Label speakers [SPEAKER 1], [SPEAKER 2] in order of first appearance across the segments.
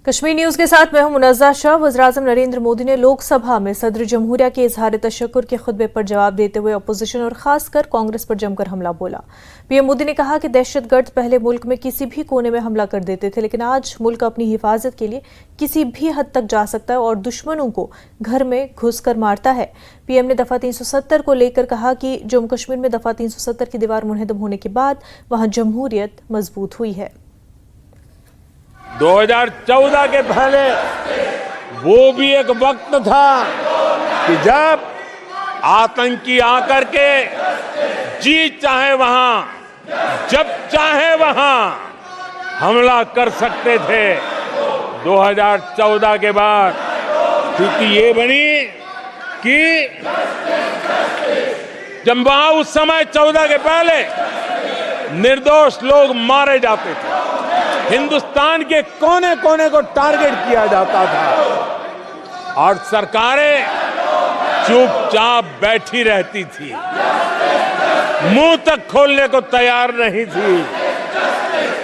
[SPEAKER 1] Kashmir news के साथ मैं हूं मुनज़्ज़ा शाह। वज़ीर-ए-आज़म नरेंद्र मोदी ने लोकसभा में सदर जमहूरिया के इजहार तशक्कुर के खुतबे पर जवाब देते हुए अपोजिशन और खासकर कांग्रेस पर जमकर हमला बोला। पीएम मोदी ने कहा कि दहशतगर्द पहले मुल्क में किसी भी कोने में हमला कर देते थे, लेकिन आज मुल्क अपनी हिफाजत के लिए किसी भी हद तक जा सकता है और दुश्मनों को घर में घुसकर मारता है। पीएम ने दफा 370 को लेकर कहा कि जम्मू कश्मीर में दफा 370 की दीवार मुनहदम होने के बाद वहां जमहूरियत मजबूत हुई है।
[SPEAKER 2] 2014 के पहले वो भी एक वक्त था कि जब आतंकी आकर के जी चाहे वहां जब चाहे वहां हमला कर सकते थे। 2014 के बाद स्थिति ये बनी कि जब वहां उस समय 14 के पहले निर्दोष लोग मारे जाते थे, हिंदुस्तान के कोने कोने को टारगेट किया जाता था और सरकारें चुपचाप बैठी रहती थी, मुंह तक खोलने को तैयार नहीं थी।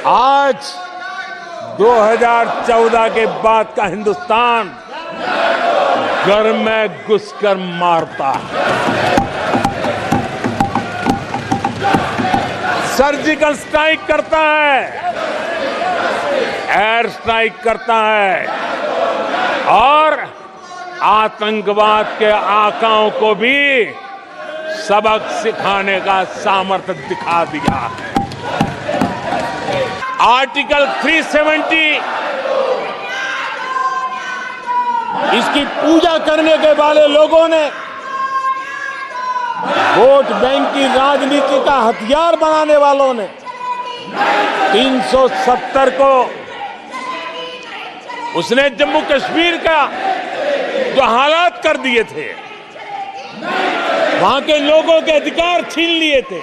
[SPEAKER 2] आज 2014 के बाद का हिंदुस्तान घर में घुसकर मारता है, सर्जिकल स्ट्राइक करता है, एयर स्ट्राइक करता है और आतंकवाद के आकाओं को भी सबक सिखाने का सामर्थ्य दिखा दिया है। आर्टिकल 370 इसकी पूजा करने के वाले लोगों ने वोट बैंक की राजनीति का हथियार बनाने वालों ने 370 को उसने जम्मू कश्मीर का जो हालात कर दिए थे, वहां के लोगों के अधिकार छीन लिए थे।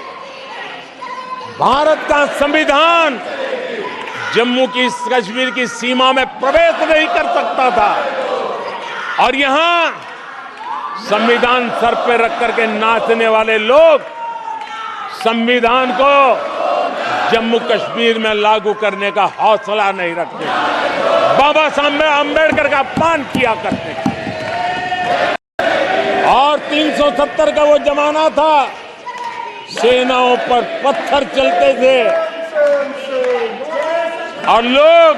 [SPEAKER 2] भारत का संविधान जम्मू की कश्मीर की सीमा में प्रवेश नहीं कर सकता था और यहां संविधान सर पे रख करके नाचने वाले लोग संविधान को जम्मू कश्मीर में लागू करने का हौसला नहीं रखते, बाबा साहब अम्बेडकर का अपमान किया करते थे। और 370 का वो जमाना था, सेनाओं पर पत्थर चलते थे और लोग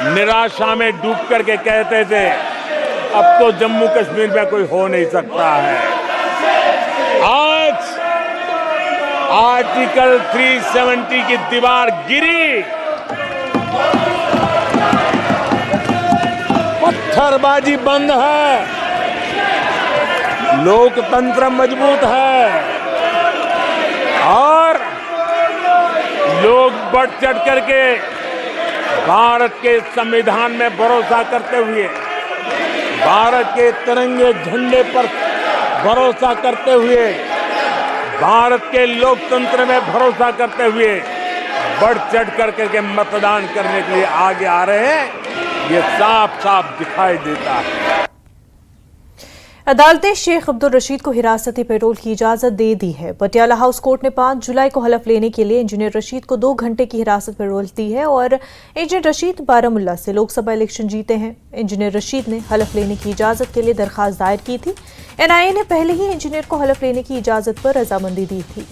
[SPEAKER 2] निराशा में डूब करके कहते थे अब तो जम्मू कश्मीर में कोई हो नहीं सकता है। आज आर्टिकल 370 की दीवार गिरी, पत्थरबाजी बंद है, लोकतंत्र मजबूत है और लोग बढ़ चढ़ करके भारत के संविधान में भरोसा करते हुए, भारत के तिरंगे झंडे पर भरोसा करते हुए, भारत के लोकतंत्र में भरोसा करते हुए बढ़ चढ़ करके मतदान करने के लिए आगे आ रहे हैं। ये साफ साफ दिखाई देता है।
[SPEAKER 1] अदालत ने शेख अब्दुल रशीद को हिरासती पैरोल की इजाजत दे दी है। पटियाला हाउस कोर्ट ने 5 जुलाई को हलफ लेने के लिए इंजीनियर रशीद को 2 घंटे की हिरासत पैरोल दी है और इंजीनियर रशीद बारामुल्ला से लोकसभा इलेक्शन जीते हैं। इंजीनियर रशीद ने हलफ लेने की इजाजत के लिए दरखास्त दायर की थी। एनआईए ने पहले ही इंजीनियर को हलफ लेने की इजाजत पर रजामंदी दी थी।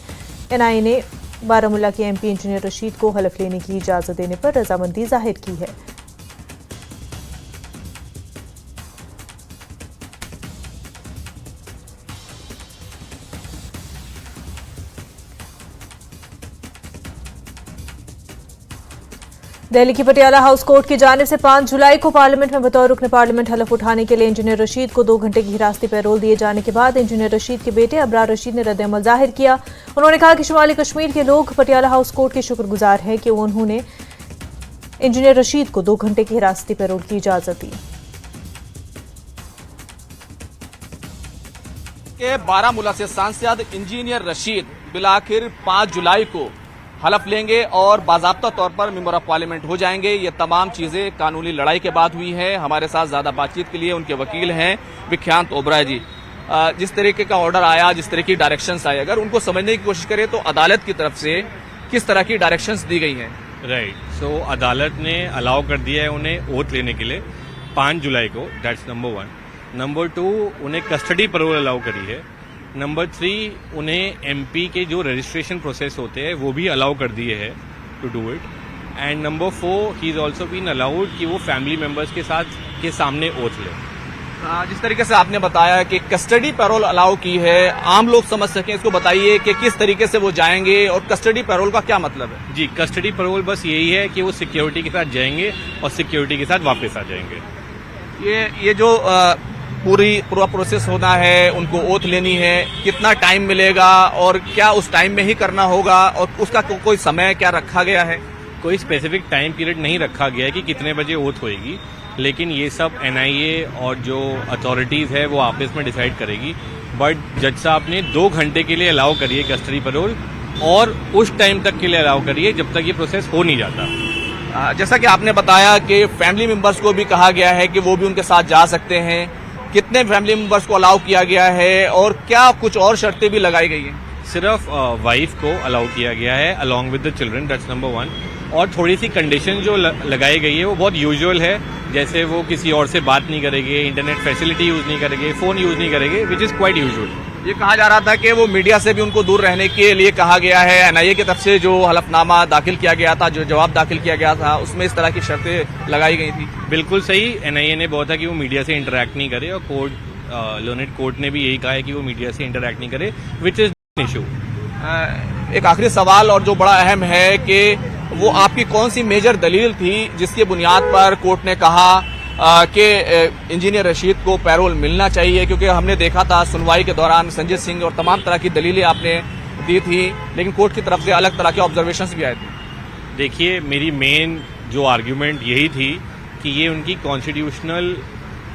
[SPEAKER 1] एनआईए ने बारामुल्ला के एमपी इंजीनियर रशीद को हलफ लेने की इजाजत देने पर रजामंदी जाहिर की है। दिल्ली की पटियाला हाउस कोर्ट की जानिब से 5 जुलाई को पार्लियामेंट में बतौर रुकने पार्लियामेंट हलफ उठाने के लिए इंजीनियर रशीद को 2 घंटे की हिरासती पैरोल दिए जाने के बाद इंजीनियर रशीद के बेटे अबरार रशीद ने रद्द-ए-अमल जाहिर किया। उन्होंने कहा कि शुमाली कश्मीर के लोग पटियाला हाउस कोर्ट के शुक्रगुजार हैं कि उन्होंने इंजीनियर रशीद को 2 घंटे की हिरासती पैरोल की इजाजत दी।
[SPEAKER 3] बारामूला से सांसद इंजीनियर रशीद बिलाखिर 5 जुलाई को हलफ लेंगे और बाज़ाब्ता तौर पर मेंबर ऑफ पार्लियामेंट हो जाएंगे। ये तमाम चीजें कानूनी लड़ाई के बाद हुई हैं। हमारे साथ ज्यादा बातचीत के लिए उनके वकील हैं विख्यांत ओबराय जी। जिस तरीके का ऑर्डर आया, जिस तरह की डायरेक्शंस आए, अगर उनको समझने की कोशिश करें तो अदालत की तरफ से किस तरह की डायरेक्शंस दी गई हैं?
[SPEAKER 4] राइट, सो अदालत ने अलाउ कर दिया है उन्हें ओथ लेने के लिए 5 जुलाई को, दैट्स नंबर 1. नंबर 2, उन्हें कस्टडी पैरोल अलाउ करी है. नंबर 3, उन्हें एमपी के जो रजिस्ट्रेशन प्रोसेस होते हैं वो भी अलाउ कर दिए हैं to do it. And number 4, he is also been allowed कि वो फैमिली मेम्बर्स के सामने ओथ ले.
[SPEAKER 3] जिस तरीके से आपने बताया कि कस्टडी पैरोल अलाउ की है, आम लोग समझ सकें इसको बताइए कि किस तरीके से वो जाएंगे और कस्टडी पैरोल का क्या मतलब है?
[SPEAKER 4] जी, कस्टडी पैरोल बस यही है कि वो सिक्योरिटी के साथ जाएंगे और सिक्योरिटी के साथ वापस आ जाएंगे.
[SPEAKER 3] ये जो पूरा प्रोसेस होना है, उनको ओथ लेनी है, कितना टाइम मिलेगा और क्या उस टाइम में ही करना होगा और उसका कोई समय क्या रखा गया है?
[SPEAKER 4] कोई स्पेसिफिक टाइम पीरियड नहीं रखा गया है कि कितने बजे ओथ होएगी, लेकिन ये सब एनआईए और जो अथॉरिटीज़ है वो आपस में डिसाइड करेगी. बट जज साहब ने 2 घंटे के लिए अलाउ करिए कस्टडी पैरोल और उस टाइम तक के लिए अलाउ करिए जब तक ये प्रोसेस हो नहीं जाता.
[SPEAKER 3] जैसा कि आपने बताया कि फैमिली मेंबर्स को भी कहा गया है कि वो भी उनके साथ जा सकते हैं. कितने फैमिली मेंबर्स को अलाउ किया गया है और क्या कुछ और शर्तें भी लगाई गई हैं?
[SPEAKER 4] सिर्फ वाइफ को अलाउ किया गया है along with the children, that's number 1. और थोड़ी सी कंडीशन जो लगाई गई है वो बहुत यूजुअल है, जैसे वो किसी और से बात नहीं करेंगे, इंटरनेट फैसिलिटी यूज नहीं करेंगे, फोन यूज नहीं करेंगे, विच इज क्वाइट यूजुअल.
[SPEAKER 3] ये कहा जा रहा था कि वो मीडिया से भी उनको दूर रहने के लिए कहा गया है. एनआईए की तरफ से जो हलफनामा दाखिल किया गया था, जो जवाब दाखिल किया गया था, उसमें इस तरह की शर्तें लगाई गई थी.
[SPEAKER 4] बिल्कुल सही, एनआईए ने बोला था कि वो मीडिया से इंटरैक्ट नहीं करे और लर्नेड कोर्ट ने भी यही कहा है कि वो मीडिया से इंटरैक्ट नहीं करे, विच इज इशू.
[SPEAKER 3] एक आखिरी सवाल और जो बड़ा अहम है कि वो आपकी कौन सी मेजर दलील थी जिसकी बुनियाद पर कोर्ट ने कहा कि इंजीनियर रशीद को पैरोल मिलना चाहिए? क्योंकि हमने देखा था सुनवाई के दौरान संजय सिंह और तमाम तरह की दलीलें आपने दी थी, लेकिन कोर्ट की तरफ से अलग तरह के ऑब्जर्वेशंस भी आए थे.
[SPEAKER 4] देखिए, मेरी मेन जो आर्ग्यूमेंट यही थी कि ये उनकी कॉन्स्टिट्यूशनल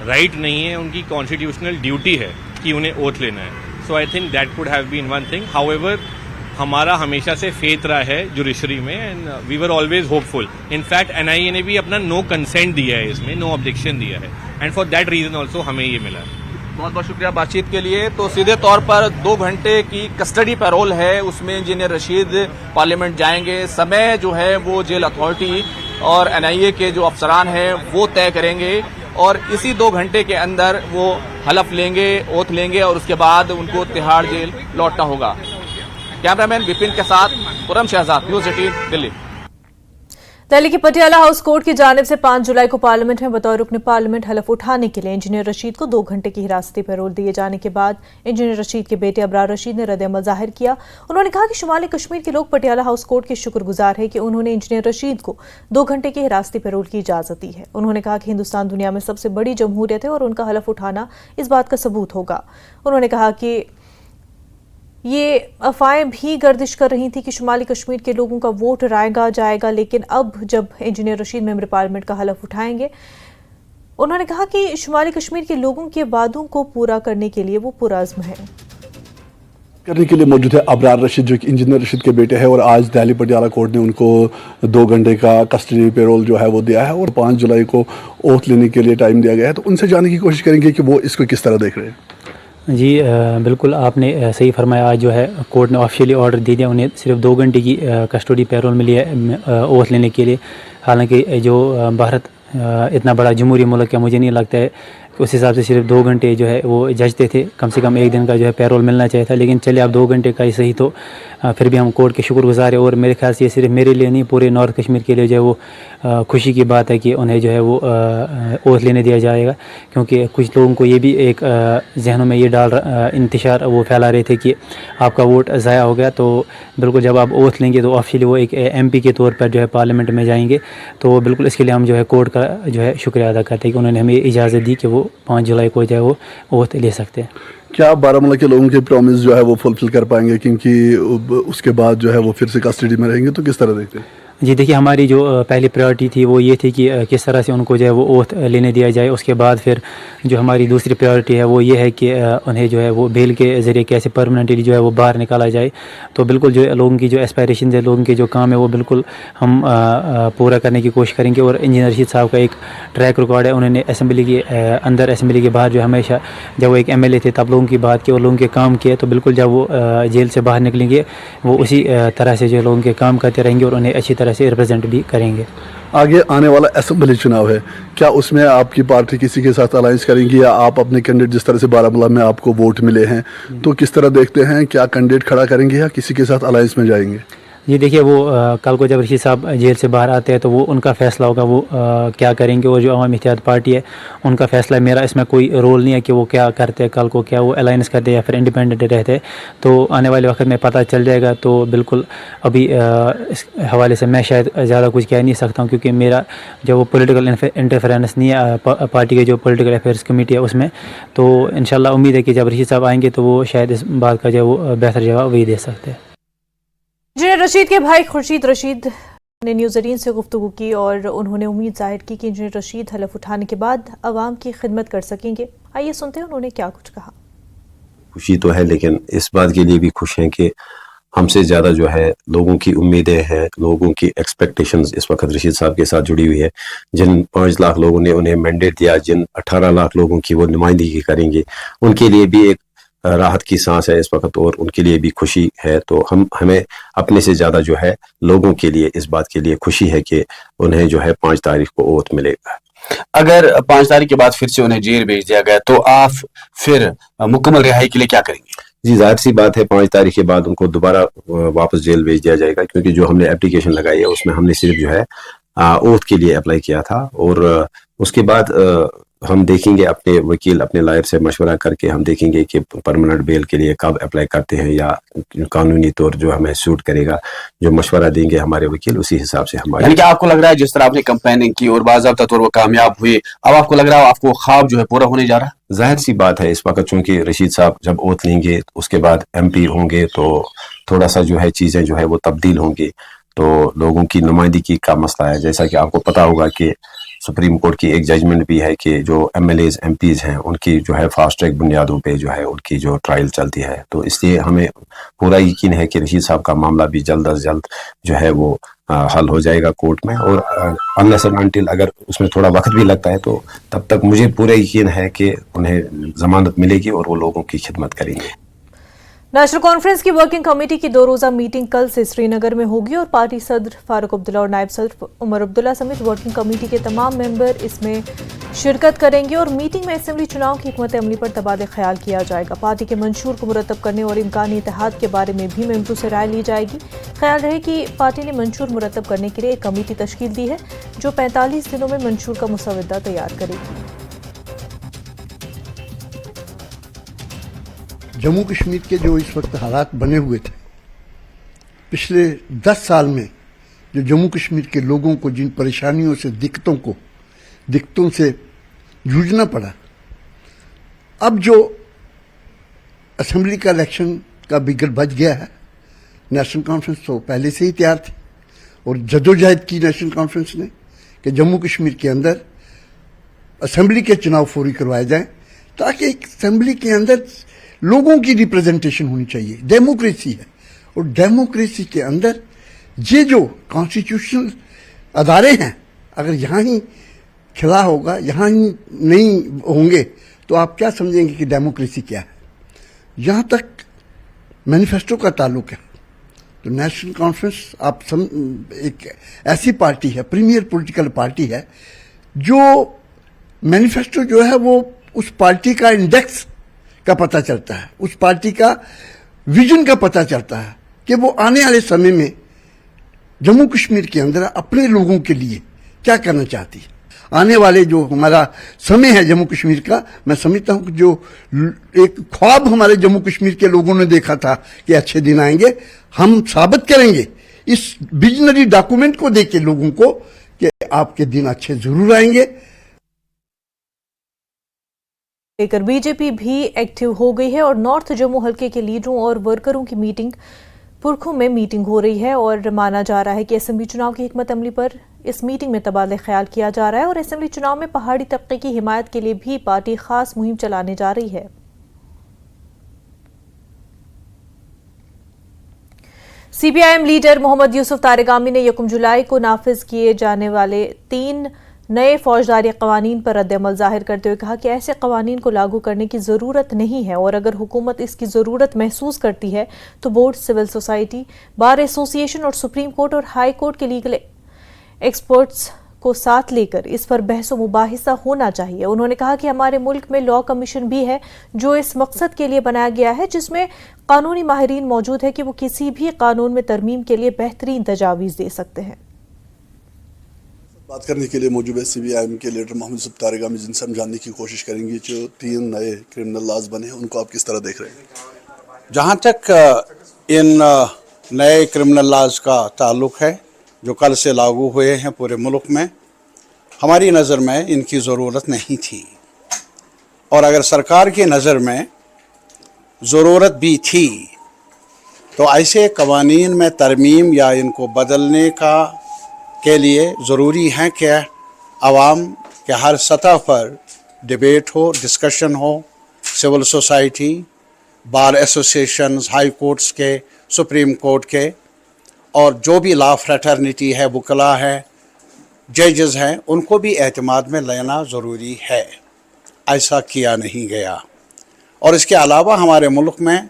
[SPEAKER 4] राइट नहीं है, उनकी कॉन्स्टिट्यूशनल ड्यूटी है कि उन्हें ओथ लेना है. So I think that could have been one thing. However, हमारा हमेशा से फेथ रहा है जुडिशरी में and we were always hopeful. In fact NIA ने भी अपना नो कंसेंट दिया है, इसमें नो ऑब्जेक्शन दिया है, and for that reason also हमें ये मिला.
[SPEAKER 3] बहुत बहुत शुक्रिया बातचीत के लिए. तो सीधे तौर पर 2 घंटे की कस्टडी पैरोल है, उसमें इंजीनियर रशीद पार्लियामेंट जाएंगे. समय जो है वो जेल अथॉरिटी और एनआईए के जो अफसरान हैं वो तय करेंगे और इसी 2 घंटे के अंदर वो हलफ लेंगे, ओथ लेंगे और उसके बाद उनको तिहाड़ जेल लौटना होगा. कैमरामैन विपिन के साथ खुरम शहजाद, न्यूज़ 18 दिल्ली.
[SPEAKER 1] दिल्ली की पटियाला हाउस कोर्ट की जानिब से 5 जुलाई को पार्लियामेंट में बतौर रुकने पार्लियामेंट हलफ उठाने के लिए इंजीनियर रशीद को 2 घंटे की हिरासती पैरोल दिए जाने के बाद इंजीनियर रशीद के बेटे अबरार रशीद ने रद्द-ए-अमल जाहिर किया. उन्होंने कहा कि शुमाली कश्मीर के लोग पटियाला हाउस कोर्ट के शुक्रगुजार है कि उन्होंने इंजीनियर रशीद को 2 घंटे की हिरासती पैरोल की इजाजत दी है. उन्होंने कहा कि हिंदुस्तान दुनिया में सबसे बड़ी जमहूरियत है और उनका हलफ उठाना इस बात का सबूत होगा. उन्होंने कहा कि ये अफवाहें भी गर्दिश कर रही थी कि शुमाली कश्मीर के लोगों का वोट रायगा जाएगा, लेकिन अब जब इंजीनियर रशीद मेंबर पार्लियामेंट का हलफ उठाएंगे, उन्होंने कहा कि शुमाली कश्मीर के लोगों के वादों को पूरा करने के लिए वो पुरअज़्म है.
[SPEAKER 5] करने के लिए मौजूद है अबरार रशीद, जो कि इंजीनियर रशीद के बेटे हैं, और आज दिल्ली पटियाला कोर्ट ने उनको 2 घंटे का कस्टडी पेरोल जो है वो दिया है और 5 जुलाई को ओथ लेने के लिए टाइम दिया गया है. तो उनसे जानने की कोशिश करेंगे कि वो इसको किस तरह देख रहे हैं.
[SPEAKER 6] जी बिल्कुल, आपने सही फरमाया. आज जो है कोर्ट ने ऑफिशियली ऑर्डर दे दिया, उन्हें सिर्फ 2 घंटे की कस्टडी पैरोल मिली है ओथ लेने के लिए. हालांकि जो भारत इतना बड़ा जमहूरी मुल्क है, मुझे नहीं लगता है उस हिसाब से सिर्फ 2 घंटे जो है वो जजते थे. कम से कम 1 दिन का जो है पैरोल मिलना चाहिए था. लेकिन चलिए, आप 2 घंटे का ही सही, तो फिर भी हम कोर्ट के शुक्रगुजार है. और मेरे ख्याल से ये सिर्फ मेरे लिए नहीं, पूरे नॉर्थ कश्मीर के लिए जो है वो खुशी की बात है कि उन्हें जो है वो ओथ लेने दिया जाएगा. क्योंकि कुछ लोगों को ये भी एक जहनों में ये इंतशार वो फैला रहे थे कि आपका वोट ज़ाया हो गया. तो बिल्कुल, जब आप ओथ लेंगे तो ऑफिशियली वो एक MP के तौर पर जो है पार्लियामेंट में जाएंगे. तो बिल्कुल इसके लिए हम जो है कोर्ट का जो है शुक्रिया अदा करते हैं कि उन्होंने हमें इजाज़त दी कि वो 5 जुलाई को जो है वो ओथ ले सकते हैं.
[SPEAKER 5] क्या बारामूला के लोगों के प्रॉमिस जो है वो फुलफिल कर पाएंगे, क्योंकि उसके बाद जो है वो फिर से कस्टडी में रहेंगे, तो किस तरह देखते हैं?
[SPEAKER 6] जी देखिए, हमारी जो पहली प्रायोरिटी थी वो ये थी कि किस तरह से उनको जो है वो ओथ लेने दिया जाए. उसके बाद फिर जो हमारी दूसरी प्रायोरिटी है वो ये है कि उन्हें जो है वो बेल के ज़रिए कैसे परमानेंटली जो है वो बाहर निकाला जाए. तो बिल्कुल जो लोगों की जो एस्पायरेशन है, लोगों के जो काम है, वो बिल्कुल हम पूरा करने की कोशिश करेंगे. और इंजीनियर रशीद साहब का एक ट्रैक रिकॉर्ड है. उन्होंने असेंबली के अंदर, असेंबली के बाहर जो हमेशा, जब वो एक MLA थे तब लोगों की बात की और लोगों के काम किए. तो बिल्कुल जब वो जेल से बाहर निकलेंगे वो उसी तरह से जो लोगों के काम करते रहेंगे और उन्हें अच्छी तरह से रिप्रेजेंट भी करेंगे।
[SPEAKER 5] आगे आने वाला असेंबली चुनाव है, क्या उसमें आपकी पार्टी किसी के साथ अलायंस करेंगी या आप अपने कैंडिडेट, जिस तरह से बारामूला में आपको वोट मिले हैं, तो किस तरह देखते हैं, क्या कैंडिडेट खड़ा करेंगे या किसी के साथ अलायंस में जाएंगे?
[SPEAKER 6] जी देखिए, वो कल को जब रशीद साहब जेल से बाहर आते हैं तो वो उनका फ़ैसला होगा, वो क्या करेंगे। और जो अवामी इत्तेहाद पार्टी है उनका फ़ैसला है, मेरा इसमें कोई रोल नहीं है कि वो क्या करते हैं कल को, क्या वो अलायंस करते हैं या फिर इंडिपेंडेंट रहते हैं, तो आने वाले वक्त में पता चल जाएगा। तो बिल्कुल अभी इस हवाले से मैं शायद ज़्यादा कुछ कह नहीं सकता हूँ, क्योंकि मेरा जो वो पॉलिटिकल इंटरफेरेंस नहीं है पार्टी के जो पॉलिटिकल अफेयर्स कमेटी है उसमें। तो इंशाल्लाह उम्मीद है कि जब रशीद साहब आएंगे तो वो शायद इस बात का जो वो बेहतर जवाब वही दे सकते हैं।
[SPEAKER 1] इंजीनियर रशीद के भाई खुर्शीद रशीद ने न्यूज़ 18 से गुफ्तगू की और उन्होंने उम्मीद जाहिर की कि इंजीनियर रशीद हलफ उठाने के बाद अवाम की खिदमत कर सकेंगे। आइए सुनते हैं उन्होंने क्या कुछ कहा।
[SPEAKER 7] खुशी तो है, लेकिन इस बात के लिए भी खुश हैं कि हमसे ज़्यादा जो है लोगों की उम्मीदें हैं, लोगों की एक्सपेक्टेशंस इस वक्त रशीद साहब के साथ जुड़ी हुई है। जिन 5 लाख लोगों ने उन्हें मैंडेट दिया, जिन 18 लाख लोगों की वो नुमाइंदगी करेंगे, उनके लिए भी एक राहत की सांस है इस वक्त और उनके लिए भी खुशी है। तो हमें अपने से ज़्यादा जो है लोगों के लिए इस बात के लिए खुशी है कि उन्हें जो है 5 तारीख को ओथ मिलेगा।
[SPEAKER 8] अगर 5 तारीख के बाद फिर से उन्हें जेल भेज दिया गया तो आप फिर मुकम्मल रिहाई के लिए क्या करेंगे?
[SPEAKER 7] जी, जाहिर सी बात है 5 तारीख के बाद उनको दोबारा वापस जेल भेज दिया जाएगा, क्योंकि जो हमने एप्लीकेशन लगाई है उसमें हमने सिर्फ जो है ओथ के लिए अप्लाई किया था। और उसके बाद हम देखेंगे, अपने वकील अपने लॉयर से मशवरा करके हम देखेंगे कि परमानेंट बेल के लिए कब अप्लाई करते हैं या कानूनी तौर जो हमें सूट करेगा, जो मशवरा देंगे हमारे वकील उसी हिसाब से हमारे।
[SPEAKER 8] यानी कि आपको लग रहा है जिस तरह आपने कैंपेनिंग की और बाज़ाब्ता तौर पर कामयाब हुए, अब आपको लग रहा है आपको ख्वाब जो है पूरा होने जा रहा है?
[SPEAKER 7] जाहिर सी बात है इस वक्त चूंकि रशीद साहब जब ओथ लेंगे उसके बाद MP होंगे तो थोड़ा सा जो है चीज़ें जो है वो तब्दील होंगी। तो लोगों की नुमाइंदगी का मसला है, जैसा कि आपको पता होगा कि सुप्रीम कोर्ट की एक जजमेंट भी है कि जो MLAs MPs हैं उनकी जो है फास्ट ट्रैक बुनियादों पे जो है उनकी जो ट्रायल चलती है। तो इसलिए हमें पूरा यकीन है कि रशीद साहब का मामला भी जल्द अज जल्द जो है वो हल हो जाएगा कोर्ट में। और अनलेस एंड अनटिल अगर उसमें थोड़ा वक्त भी लगता है तो तब तक मुझे पूरा यकीन है कि उन्हें जमानत मिलेगी और वो लोगों की खिदमत करेंगे।
[SPEAKER 1] नेशनल कॉन्फ्रेंस की वर्किंग कमेटी की 2 रोज़ा मीटिंग कल से श्रीनगर में होगी और पार्टी सदर फारूक अब्दुल्ला और नायब सदर उमर अब्दुल्ला समेत वर्किंग कमेटी के तमाम मेंबर इसमें शिरकत करेंगे और मीटिंग में असेंबली चुनाव की हिकमत अमली पर तबादला ख्याल किया जाएगा। पार्टी के मंशूर को मुरतब करने और इम्कानी इत्तेहाद के बारे में भी मेंबरों से राय ली जाएगी। ख्याल रहे कि पार्टी ने मंशूर मुरतब करने के लिए एक कमेटी तश्कील दी है जो 45 दिनों में मंशूर का मुसवदा तैयार करेगी।
[SPEAKER 9] जम्मू कश्मीर के जो इस वक्त हालात बने हुए थे, पिछले 10 साल में जो जम्मू कश्मीर के लोगों को जिन परेशानियों से दिक्कतों से जूझना पड़ा, अब जो असेंबली का इलेक्शन का बिगड़ बच गया है। नेशनल कॉन्फ्रेंस तो पहले से ही तैयार थी और जदोजहद की नेशनल कॉन्फ्रेंस ने कि जम्मू कश्मीर के अंदर असेंबली के चुनाव फौरी करवाए जाएं, ताकि एक असेंबली के अंदर लोगों की रिप्रेजेंटेशन होनी चाहिए। डेमोक्रेसी है और डेमोक्रेसी के अंदर ये जो कॉन्स्टिट्यूशनल अदारे हैं, अगर यहाँ ही खिला होगा, यहाँ ही नहीं होंगे, तो आप क्या समझेंगे कि डेमोक्रेसी क्या है। यहाँ तक मैनिफेस्टो का ताल्लुक है तो नेशनल कॉन्फ्रेंस एक ऐसी पार्टी है, प्रीमियर पॉलिटिकल पार्टी है, जो मैनिफेस्टो जो है वो उस पार्टी का इंडेक्स का पता चलता है, उस पार्टी का विजन का पता चलता है कि वो आने वाले समय में जम्मू कश्मीर के अंदर अपने लोगों के लिए क्या करना चाहती है। आने वाले जो हमारा समय है जम्मू कश्मीर का, मैं समझता हूं कि जो एक ख्वाब हमारे जम्मू कश्मीर के लोगों ने देखा था कि अच्छे दिन आएंगे, हम साबित करेंगे इस विजनरी डॉक्यूमेंट को देख के लोगों को कि आपके दिन अच्छे जरूर आएंगे।
[SPEAKER 1] लेकर बीजेपी भी एक्टिव हो गई है और नॉर्थ जम्मू हल्के के लीडरों और वर्करों की मीटिंग पुरखू में मीटिंग हो रही है और माना जा रहा है कि असेंबली चुनाव की हिकमत अमली पर इस मीटिंग में तबादला ख्याल किया जा रहा है और असेंबली चुनाव में पहाड़ी तबके की हिमायत के लिए भी पार्टी खास मुहिम चलाने जा रही है। CPIM लीडर मोहम्मद यूसुफ तारिगामी ने 1 जुलाई को नाफिज किए जाने वाले 3 नए फौजदारी कवानीन पर रद्द-ए-अमल जाहिर करते हुए कहा कि ऐसे कवानीन को लागू करने की ज़रूरत नहीं है और अगर हुकूमत इसकी ज़रूरत महसूस करती है तो board, civil society, bar association और सुप्रीम कोर्ट और हाई कोर्ट के लीगल एक्सपर्ट्स को साथ लेकर इस पर बहस व मुबाहिसा होना चाहिए। उन्होंने कहा कि हमारे मुल्क में लॉ कमीशन भी है जो इस मकसद के लिए बनाया गया है, जिसमें कानूनी माहिरीन मौजूद है कि वो किसी भी कानून में तरमीम के लिए बेहतरीन तजावीज़ दे सकते हैं।
[SPEAKER 5] बात करने के लिए मौजूद है CPIM के लीडर मोहम्मद यूसुफ तारिगामी में जिनसे हम जानने की कोशिश करेंगे जो 3 नए क्रिमिनल लॉज बने हैं उनको आप किस तरह देख रहे हैं?
[SPEAKER 10] जहाँ तक इन नए क्रिमिनल लॉज का ताल्लुक है जो कल से लागू हुए हैं पूरे मुल्क में, हमारी नज़र में इनकी ज़रूरत नहीं थी और अगर सरकार की नज़र में ज़रूरत भी थी तो ऐसे कवानीन में तरमीम या इनको बदलने के लिए ज़रूरी है कि आवाम के हर सतह पर डिबेट हो, डिस्कशन हो, सिविल सोसाइटी, बार एसोसिएशंस, हाई कोर्ट्स के, सुप्रीम कोर्ट के और जो भी लॉ फ्रेटर्निटी है, वकला है, जजेस हैं, उनको भी एतमाद में लेना ज़रूरी है। ऐसा किया नहीं गया और इसके अलावा हमारे मुल्क में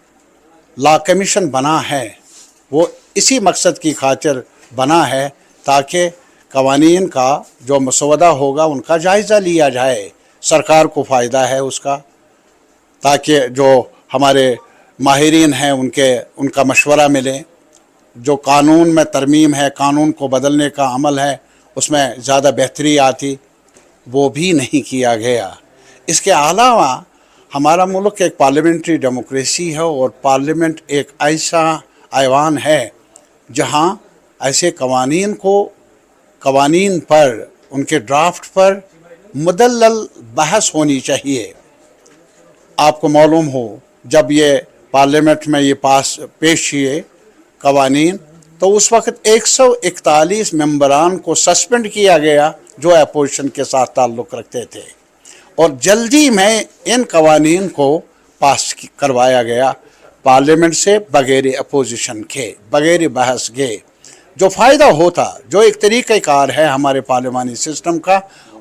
[SPEAKER 10] लॉ कमीशन बना है, वो इसी मकसद की खातिर बना है ताकि कवानीन का जो मसौदा होगा उनका जायज़ा लिया जाए, सरकार को फ़ायदा है उसका, ताकि जो हमारे माहिरीन हैं उनका मशवरा मिले, जो कानून में तरमीम है, कानून को बदलने का अमल है, उसमें ज़्यादा बेहतरी आती, वो भी नहीं किया गया। इसके अलावा हमारा मुल्क एक पार्लियामेंट्री डेमोक्रेसी है और पार्लियामेंट एक ऐसा ऐवान है जहां ऐसे कवानीन पर, उनके ड्राफ्ट पर मुदल्लल बहस होनी चाहिए। आपको मालूम हो जब ये पार्लियामेंट में ये पेश किए कवानीन तो उस वक्त 141 मेंबरान को सस्पेंड किया गया जो अपोजिशन के साथ ताल्लुक़ रखते थे और जल्दी में इन कवानीन को पास करवाया गया पार्लियामेंट से बगैर अपोजिशन के, बगैर बहस के। जो फ़ायदा होता, जो एक तरीक़ाकार है हमारे पार्लियामानी सिस्टम का,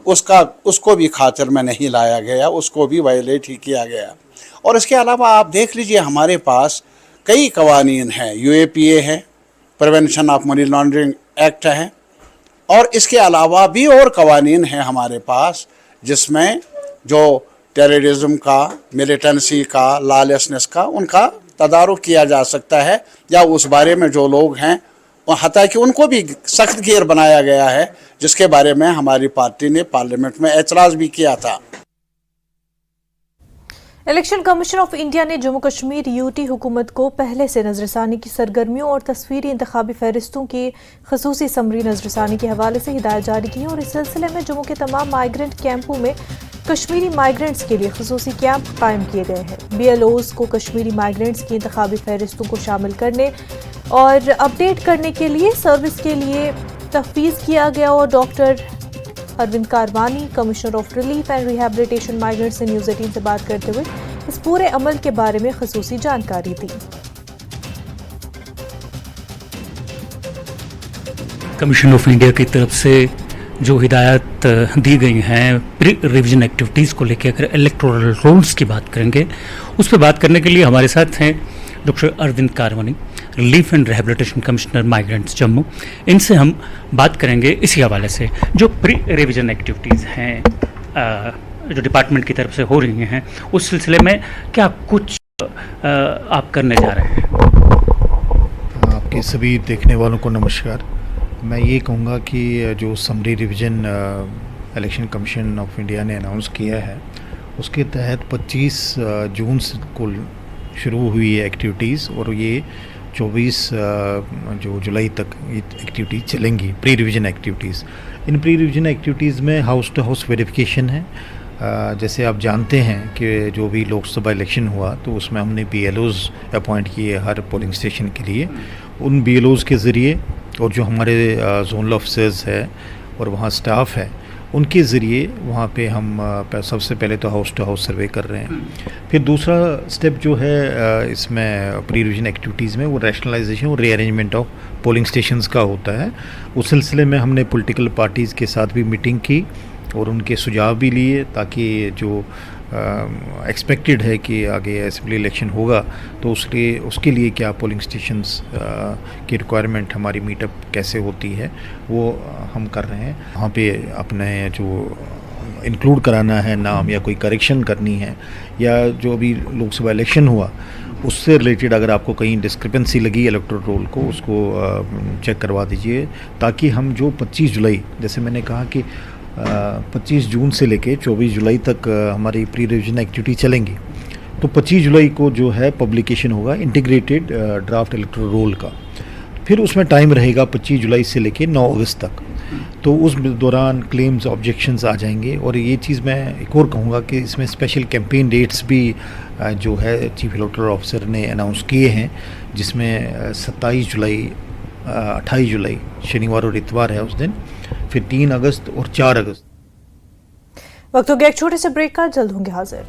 [SPEAKER 10] उसको भी खातिर में नहीं लाया गया, उसको भी वायलेट ही किया गया। और इसके अलावा आप देख लीजिए हमारे पास कई कवानीन हैं, UAPA है, prevention of money laundering act है और इसके अलावा भी और कवानीन हैं हमारे पास जिसमें जो टेररिज्म का, मिलिटेंसी का, लॉलेसनेस का उनका तदारुक किया जा सकता है या उस बारे में जो लोग हैं और हत्ता कि उनको भी सख्त घेर बनाया गया है, जिसके बारे में हमारी पार्टी ने पार्लियामेंट में एतराज़ भी किया था।
[SPEAKER 1] इलेक्शन कमीशन ऑफ इंडिया ने जम्मू कश्मीर UT हुकूमत को पहले से नजरसानी की सरगर्मियों और तस्वीरी इंतखाबी फहरिस्तों की खसूसी समरी नजरसानी के हवाले से हिदायत जारी की और इस सिलसिले में जम्मू के तमाम माइग्रेंट कैंपों में कश्मीरी माइग्रेंट्स के लिए खसूसी कैंप कायम किए गए हैं। BLOs को कश्मीरी माइग्रेंट्स की इंतखाबी फहरिस्तों को शामिल करने और अपडेट करने के लिए सर्विस के लिए तफवीज़ किया गया और doctor Arvind Karwani, commissioner of relief and rehabilitation migrants ने न्यूज़ 18 से बात करते हुए इस पूरे अमल के बारे में खसूसी जानकारी दी।
[SPEAKER 11] कमीशन ऑफ इंडिया की तरफ से जो हिदायत दी गई हैं प्री रिविजन एक्टिविटीज़ को लेकर, अगर इलेक्टोरल रोल्स की बात करेंगे, उस पर बात करने के लिए हमारे साथ हैं doctor Arvind Karwani, relief and rehabilitation commissioner migrants Jammu. इनसे हम बात करेंगे इसी हवाले से जो प्री रिविजन एक्टिविटीज़ हैं जो डिपार्टमेंट की तरफ से हो रही हैं, उस सिलसिले में क्या कुछ आप करने जा रहे हैं?
[SPEAKER 12] आपके सभी देखने वालों को नमस्कार। मैं ये कहूँगा कि जो summary revision election commission of India ने अनाउंस किया है उसके तहत 25 जून को शुरू हुई है एक्टिविटीज़ और ये 24 जो जुलाई तक ये एक्टिविटीज़ चलेंगी, प्री रिवीजन एक्टिविटीज़। इन प्री रिवीजन एक्टिविटीज़ में हाउस टू हाउस वेरिफिकेशन है। जैसे आप जानते हैं कि जो भी लोकसभा इलेक्शन हुआ तो उसमें हमने BLOs अपॉइंट किए हर पोलिंग स्टेशन के लिए। उन BLOs के ज़रिए और जो हमारे जोनल ऑफिसर्स है और वहाँ स्टाफ है उनके ज़रिए वहाँ पे हम सबसे पहले तो हाउस टू हाउस सर्वे कर रहे हैं। फिर दूसरा स्टेप जो है इसमें प्री रिविजन एक्टिविटीज़ में वो रैशनलाइजेशन और रीअरेंजमेंट ऑफ पोलिंग स्टेशंस का होता है। उस सिलसिले में हमने पॉलिटिकल पार्टीज़ के साथ भी मीटिंग की और उनके सुझाव भी लिए, ताकि जो एक्सपेक्टेड है कि आगे असेंबली इलेक्शन होगा तो उसके लिए क्या पोलिंग स्टेशंस की रिक्वायरमेंट, हमारी मीटअप कैसे होती है, वो हम कर रहे हैं। वहाँ पे अपने जो इंक्लूड कराना है नाम या कोई करेक्शन करनी है, या जो अभी लोकसभा इलेक्शन हुआ उससे रिलेटेड अगर आपको कहीं डिस्क्रिपेंसी लगी इलेक्टोरल रोल को, उसको चेक करवा दीजिए, ताकि हम जो 25 जुलाई, जैसे मैंने कहा कि 25 जून से लेके 24 जुलाई तक हमारी प्री रिविजन एक्टिविटी चलेंगी, तो 25 जुलाई को जो है पब्लिकेशन होगा इंटीग्रेटेड ड्राफ्ट इलेक्टोरल रोल का। फिर उसमें टाइम रहेगा 25 जुलाई से लेके 9 अगस्त तक, तो उस दौरान क्लेम्स ऑब्जेक्शंस आ जाएंगे। और ये चीज़ मैं एक और कहूँगा कि इसमें स्पेशल कैंपेन डेट्स भी जो है चीफ इलेक्टोरल ऑफिसर ने अनाउंस किए हैं, जिसमें 27 जुलाई, 28 जुलाई शनिवार और इतवार है उस दिन, फिर 3 अगस्त और 4 अगस्त।
[SPEAKER 1] वक्त हो गया एक छोटे से ब्रेक का, जल्द होंगे हाजिर।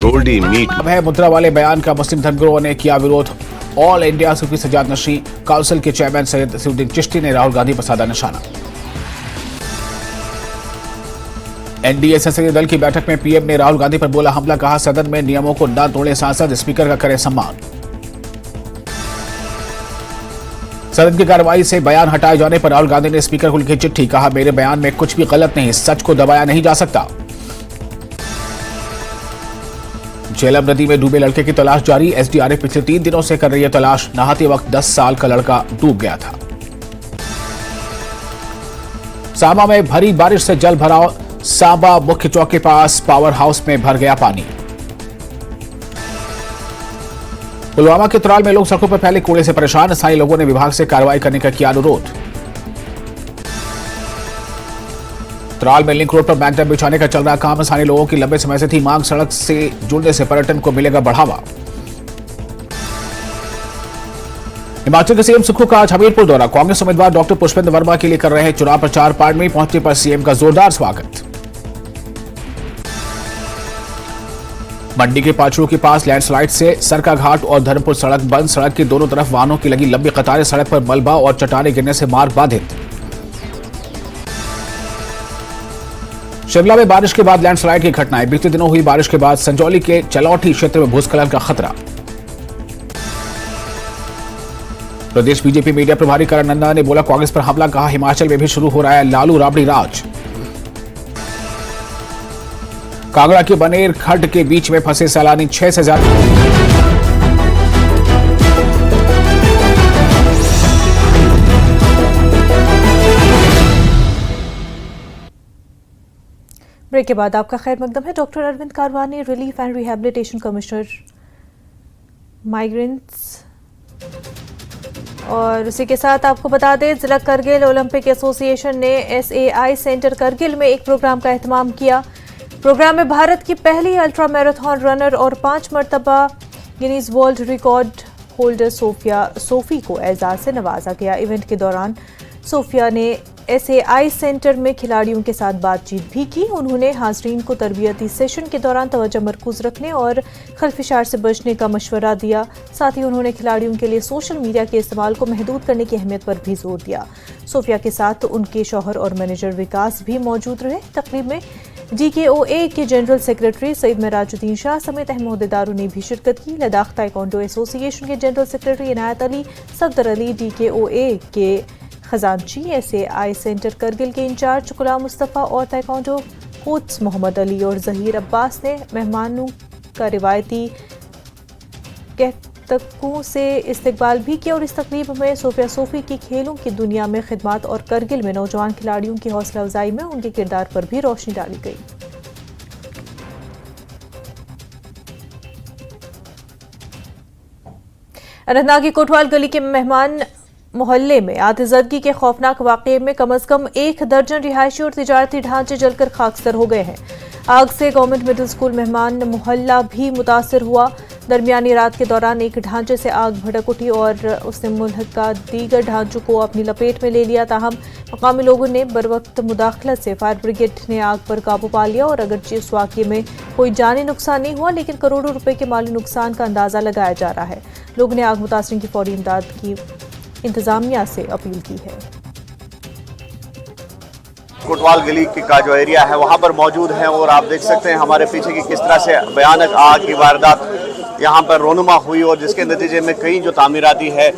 [SPEAKER 13] गोल्डी मीट अब है मुद्रा वाले बयान का मुस्लिम धर्मगुरुओं ने किया विरोध। ऑल इंडिया सूफी सजाद नशी काउंसिल के चेयरमैन सैयद नसीरुद्दीन चिश्ती ने राहुल गांधी पर साधा निशाना। एनडीए संसदीय दल की बैठक में पीएम ने राहुल गांधी पर बोला हमला, कहा सदन में नियमों को न तोड़े सांसद, स्पीकर का करे सम्मान। सदन की कार्रवाई से बयान हटाए जाने पर राहुल गांधी ने स्पीकर को लिखी चिट्ठी, कहा मेरे बयान में कुछ भी गलत नहीं, सच को दबाया नहीं जा सकता। झेलम नदी में डूबे लड़के की तलाश जारी, एसडीआरएफ पिछले 3 दिनों से कर रही है तलाश। नहाते वक्त 10 साल का लड़का डूब गया था। सांबा में भारी बारिश से जल भराव, सांबा मुख्य चौक के पास पावर हाउस में भर गया पानी। पुलवामा के तुराल में लोग सड़कों पर फैले कूड़े से परेशान, स्थानीय लोगों ने विभाग से कार्रवाई करने का किया अनुरोध। तुराल में लिंक रोड पर मैगडम बिछाने का चल रहा काम, स्थानीय लोगों की लंबे समय से थी मांग, सड़क से जुड़ने से पर्यटन को मिलेगा बढ़ावा। हिमाचल के सीएम सुखू का आज हमीरपुर दौरा, कांग्रेस उम्मीदवार डॉक्टर पुष्पेंद्र वर्मा के लिए कर रहे हैं चुनाव प्रचार। पार्टी पहुंचने पर सीएम का जोरदार स्वागत। मंडी के पाचड़ू के पास लैंडस्लाइड से सरका घाट और धर्मपुर सड़क बंद, सड़क की दोनों तरफ वाहनों की लगी लंबी कतारें, सड़क पर मलबा और चट्टानें गिरने से मार्ग बाधित। शिमला में बारिश के बाद लैंडस्लाइड की घटनाएं, बीते दिनों हुई बारिश के बाद संजौली के चलौठी क्षेत्र में भूस्खलन का खतरा। प्रदेश बीजेपी मीडिया प्रभारी करण नंदा ने बोला कांग्रेस पर हमला, कहा हिमाचल में भी शुरू हो रहा है लालू राबड़ी राज। कांगड़ा के बनेर खड्ड के बीच में फंसे सैलानी, 6 से ज्यादा।
[SPEAKER 1] ब्रेक के बाद आपका खैर मकदम है। Doctor Arvind Karwani, relief and rehabilitation commissioner migrants. और इसी के साथ आपको बता दें, जिला करगिल ओलंपिक एसोसिएशन ने एसएआई सेंटर करगिल में एक प्रोग्राम का एहतमाम किया। प्रोग्राम में भारत की पहली अल्ट्रा मैराथन रनर और 5 मरतबा Guinness world record holder Sophie को एजाज से नवाजा गया। इवेंट के दौरान सोफिया ने एसएआई सेंटर में खिलाड़ियों के साथ बातचीत भी की। उन्होंने हाजरीन को तरबियती सेशन के दौरान तवज्जो मरकूज रखने और खलफिशार से बचने का मशवरा दिया। साथ ही उन्होंने खिलाड़ियों के लिए सोशल मीडिया के इस्तेमाल को महदूद करने की अहमियत पर भी जोर दिया। सोफिया के साथ उनके शौहर और मैनेजर विकास भी मौजूद रहे। तकरीब में डीकेओए के जनरल सेक्रेटरी सईद मेराजुद्दीन शाह समेत अहम ओहदेदारों ने भी शिरकत की। लद्दाख ताइक्वांडो एसोसिएशन के जनरल सेक्रेटरी इनायत अली, सफदर अली, डीकेओए के खजानची, एसएआई सेंटर करगिल के इंचार्ज गुलाम मुस्तफ़ा और ताइक्वांडो कोच मोहम्मद अली और जहीर अब्बास ने मेहमानों का रिवायती कहतकों से इस्तकबाल भी किया। और इस तकरीब में सोफी की खेलों की दुनिया में खिदमत और करगिल में नौजवान खिलाड़ियों की हौसला अफजाई में उनके किरदार पर भी रोशनी डाली गई। अनंतनाग की कोटवाल गली के मेहमान मोहल्ले में आतिशबाजी के खौफनाक वाकये में कम से कम 1 दर्जन रिहायशी और तिजारती ढांचे जलकर खाकसर हो गए हैं। आग से गवर्नमेंट मिडिल स्कूल मेहमान मोहल्ला भी मुतासर हुआ। दरमियानी रात के दौरान एक ढांचे से आग भड़क उठी और उसने मुल्क का दीगर ढांचों को अपनी लपेट में ले लिया। ताहम मकामी लोगों ने बरवक्त मुदाखलत से फायर ब्रिगेड ने आग पर काबू पा लिया और अगरचे इस वाक़ये में कोई जानी नुकसान नहीं हुआ, लेकिन करोड़ों रुपए के माली नुकसान का अंदाजा लगाया जा रहा है। लोगों ने आग मुतासरीन की फौरी इमदाद की इंतजामिया से अपील की है।
[SPEAKER 14] कोटवाल गली का जो एरिया है वहां पर मौजूद है और आप देख सकते हैं हमारे पीछे की किस तरह से भयानक आग की वारदात यहाँ पर रोनुमा हुई और जिसके नतीजे में कई जो तामीराती है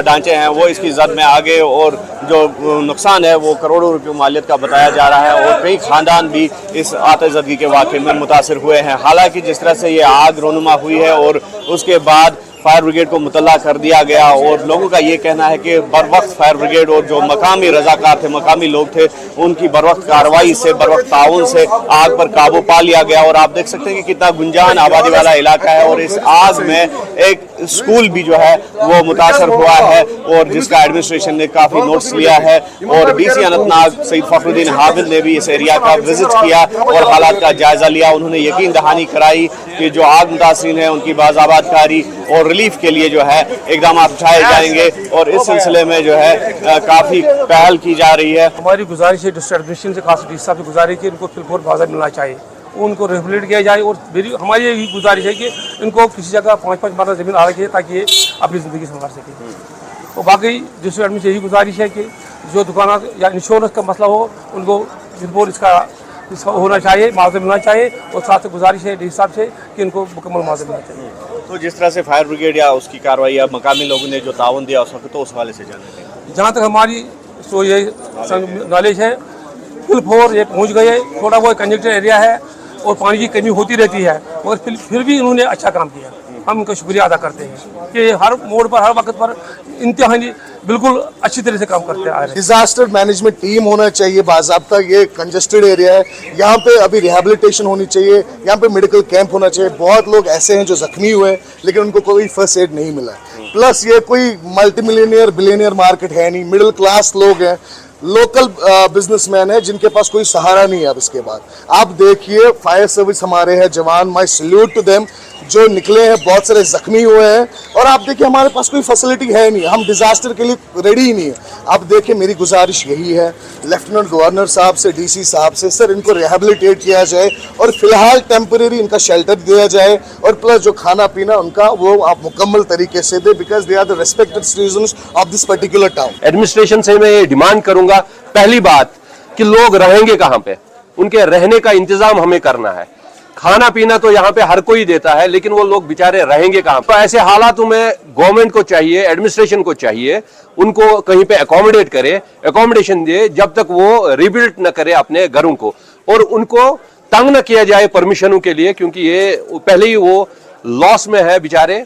[SPEAKER 14] ढांचे हैं वो इसकी जद में आ गए और जो नुकसान है वो करोड़ों रुपये मालियत का बताया जा रहा है और कई खानदान भी इस आतिशज़दगी के वाक़े में मुतासर हुए हैं। हालांकि जिस तरह से ये आग रोनुमा हुई है और उसके बाद फायर ब्रिगेड को मुतल्ला कर दिया गया और लोगों का ये कहना है कि बरवक्त फायर ब्रिगेड और जो मकामी रजाकार थे, मकामी लोग थे, उनकी बरवक्त कार्रवाई से, बरवक्त ताउन से आग पर काबू पा लिया गया। और आप देख सकते हैं कि कितना गुंजान आबादी वाला इलाका है और इस आग में एक स्कूल भी जो है वो मुतासर हुआ है और जिसका एडमिनिस्ट्रेशन ने काफ़ी नोट्स लिया है। और DC अनंतनाग सईद फखरुद्दीन हामिद ने भी इस एरिया का विजिट किया और हालात का जायजा लिया। उन्होंने यकीन दहानी कराई कि जो आग मुतासरीन है उनकी बाज़ाबादकारी और रिलीफ के लिए जो है इकदाम उठाए जाएंगे और इस सिलसिले में जो है काफ़ी पहल की जा रही है।
[SPEAKER 15] हमारी गुजारिश है डिस्ट्रिक्ट एडमिनिस्ट्रेशन से, खास डीसी साहब से गुजारिश है कि इनको फिलफोर बाजार मिलना चाहिए, उनको रेगुलेट किया जाए। और हमारी यही गुजारिश है कि इनको किसी जगह 5-5 मरला ज़मीन आ रखी है ताकि ये अपनी ज़िंदगी संभाल सकें। तो बाकी डिस्ट्रिक्ट एडमिनिस्ट्रेशन से यही गुजारिश है कि जो दुकान या इंश्योरेंस का मसला हो उनको फिलफोर इसका होना चाहिए, मुआवजा मिलना चाहिए। और साथ में गुजारिश है डीसी साहब से कि इनको मुकम्मल मुआवजा मिलना चाहिए।
[SPEAKER 14] तो जिस तरह से फायर ब्रिगेड या उसकी कार्रवाई या मकामी लोगों ने जो ताउन दिया उस वक्त, तो उस हवाले से जानते हैं।
[SPEAKER 15] जहाँ तक हमारी तो ये नॉलेज है, फुल फोर ये पहुँच गए। थोड़ा बहुत कंजेस्टेड एरिया है और पानी की कमी होती रहती है, मगर फिर भी इन्होंने अच्छा काम किया। हम उनका शुक्रिया अदा करते हैं कि हर मोड़ पर, हर वक्त पर इंतहाई बिल्कुल अच्छी तरह से काम करते आ रहे हैं।
[SPEAKER 16] डिजास्टर मैनेजमेंट टीम होना चाहिए बाज़ाब्ता। ये कंजेस्टेड एरिया है, यहाँ पे अभी रिहेबिलिटेशन होनी चाहिए, यहाँ पे मेडिकल कैंप होना चाहिए। बहुत लोग ऐसे हैं जो जख्मी हुए लेकिन उनको कोई फर्स्ट एड नहीं मिला। प्लस ये कोई मल्टी मिलियनियर बिलियनियर मार्केट है नहीं, मिडिल क्लास लोग हैं, लोकल बिजनेसमैन है जिनके पास कोई सहारा नहीं है। अब इसके बाद आप देखिए फायर सर्विस हमारे हैं जवान, माय सल्यूट टू देम, जो निकले हैं, बहुत सारे जख्मी हुए हैं। और आप देखिए हमारे पास कोई फैसिलिटी है नहीं, हम डिजास्टर के लिए रेडी ही नहीं है। आप देखिए मेरी गुजारिश यही है लेफ्टिनेंट गवर्नर साहब से, DC साहब से, सर इनको रिहेबिलिटेट किया जाए और फिलहाल टेम्परेरी इनका शेल्टर दिया जाए और प्लस जो खाना पीना उनका वो आप मुकम्मल तरीके से दे, because they are the respected citizens of this particular town.
[SPEAKER 17] Administration से मैं डिमांड करूंगा, पहली बात कि लोग रहेंगे कहाँ पे, उनके रहने का इंतजाम हमें करना है। खाना पीना तो यहाँ पे हर कोई देता है, लेकिन वो लोग बेचारे रहेंगे कहाँ? तो ऐसे हालातों में गवर्नमेंट को चाहिए, एडमिनिस्ट्रेशन को चाहिए, उनको कहीं पे अकोमोडेट करे, अकोमोडेशन दे जब तक वो रिबिल्ड न करे अपने घरों को, और उनको तंग न किया जाए परमिशनों के लिए, क्योंकि ये पहले ही वो लॉस में है बेचारे।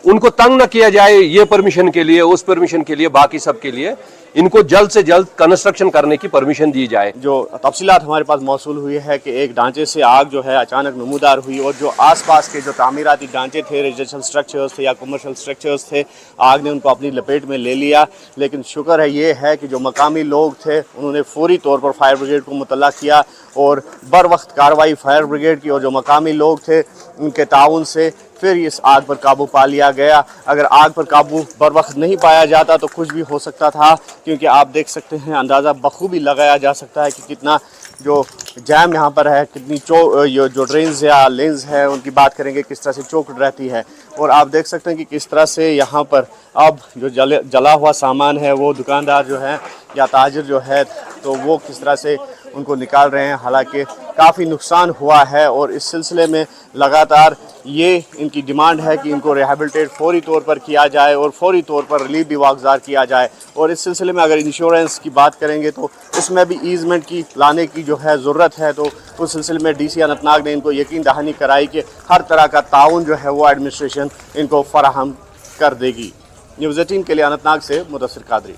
[SPEAKER 17] उनको तंग न किया जाए ये परमिशन के लिए, उस परमिशन के लिए, बाकी सब के लिए। इनको जल्द से जल्द कंस्ट्रक्शन करने की परमिशन दी जाए।
[SPEAKER 14] जो तफसीलात हमारे पास मौसूल हुई है कि एक ढांचे से आग जो है अचानक नमूदार हुई और जो आसपास के जो तामीराती ढांचे थे, रेजिडेंशियल स्ट्रक्चर्स थे या कमर्शियल स्ट्रक्चर्स थे, आग ने उनको अपनी लपेट में ले लिया। लेकिन शुक्र है ये है कि जो मकामी लोग थे उन्होंने फौरी तौर पर फायर ब्रिगेड को मुतल्ला किया और बर वक्त कार्रवाई फायर ब्रिगेड की और जो मकामी लोग थे उनके ताउन से फिर इस आग पर काबू पा लिया गया। अगर आग पर काबू बर वक्त नहीं पाया जाता तो कुछ भी हो सकता था, क्योंकि आप देख सकते हैं, अंदाज़ा बखूबी लगाया जा सकता है कि कितना जो जैम यहाँ पर है, कितनी जो ड्रेन्स या लेंस है उनकी बात करेंगे किस तरह से चौकट रहती है। और आप देख सकते हैं कि किस तरह से यहाँ पर अब जो जला हुआ सामान है वो दुकानदार जो है या ताजिर जो है तो वो किस तरह से उनको निकाल रहे हैं। हालांकि काफ़ी नुकसान हुआ है और इस सिलसिले में लगातार ये इनकी डिमांड है कि इनको रिहेबिलिटेट फौरी तौर पर किया जाए और फौरी तौर पर रिलीफ भी वागजार किया जाए। और इस सिलसिले में अगर इंश्योरेंस की बात करेंगे तो इसमें भी ईजमेंट की लाने की जो है ज़रूरत है। तो उस सिलसिले में DC अनंतनाग ने इनको यकीन दहानी कराई कि हर तरह का ताउन जो है वो एडमिनिस्ट्रेशन इनको फराहम कर देगी। न्यूज़ 18 के लिए अनंतनाग से मुदस्सिर कादरी।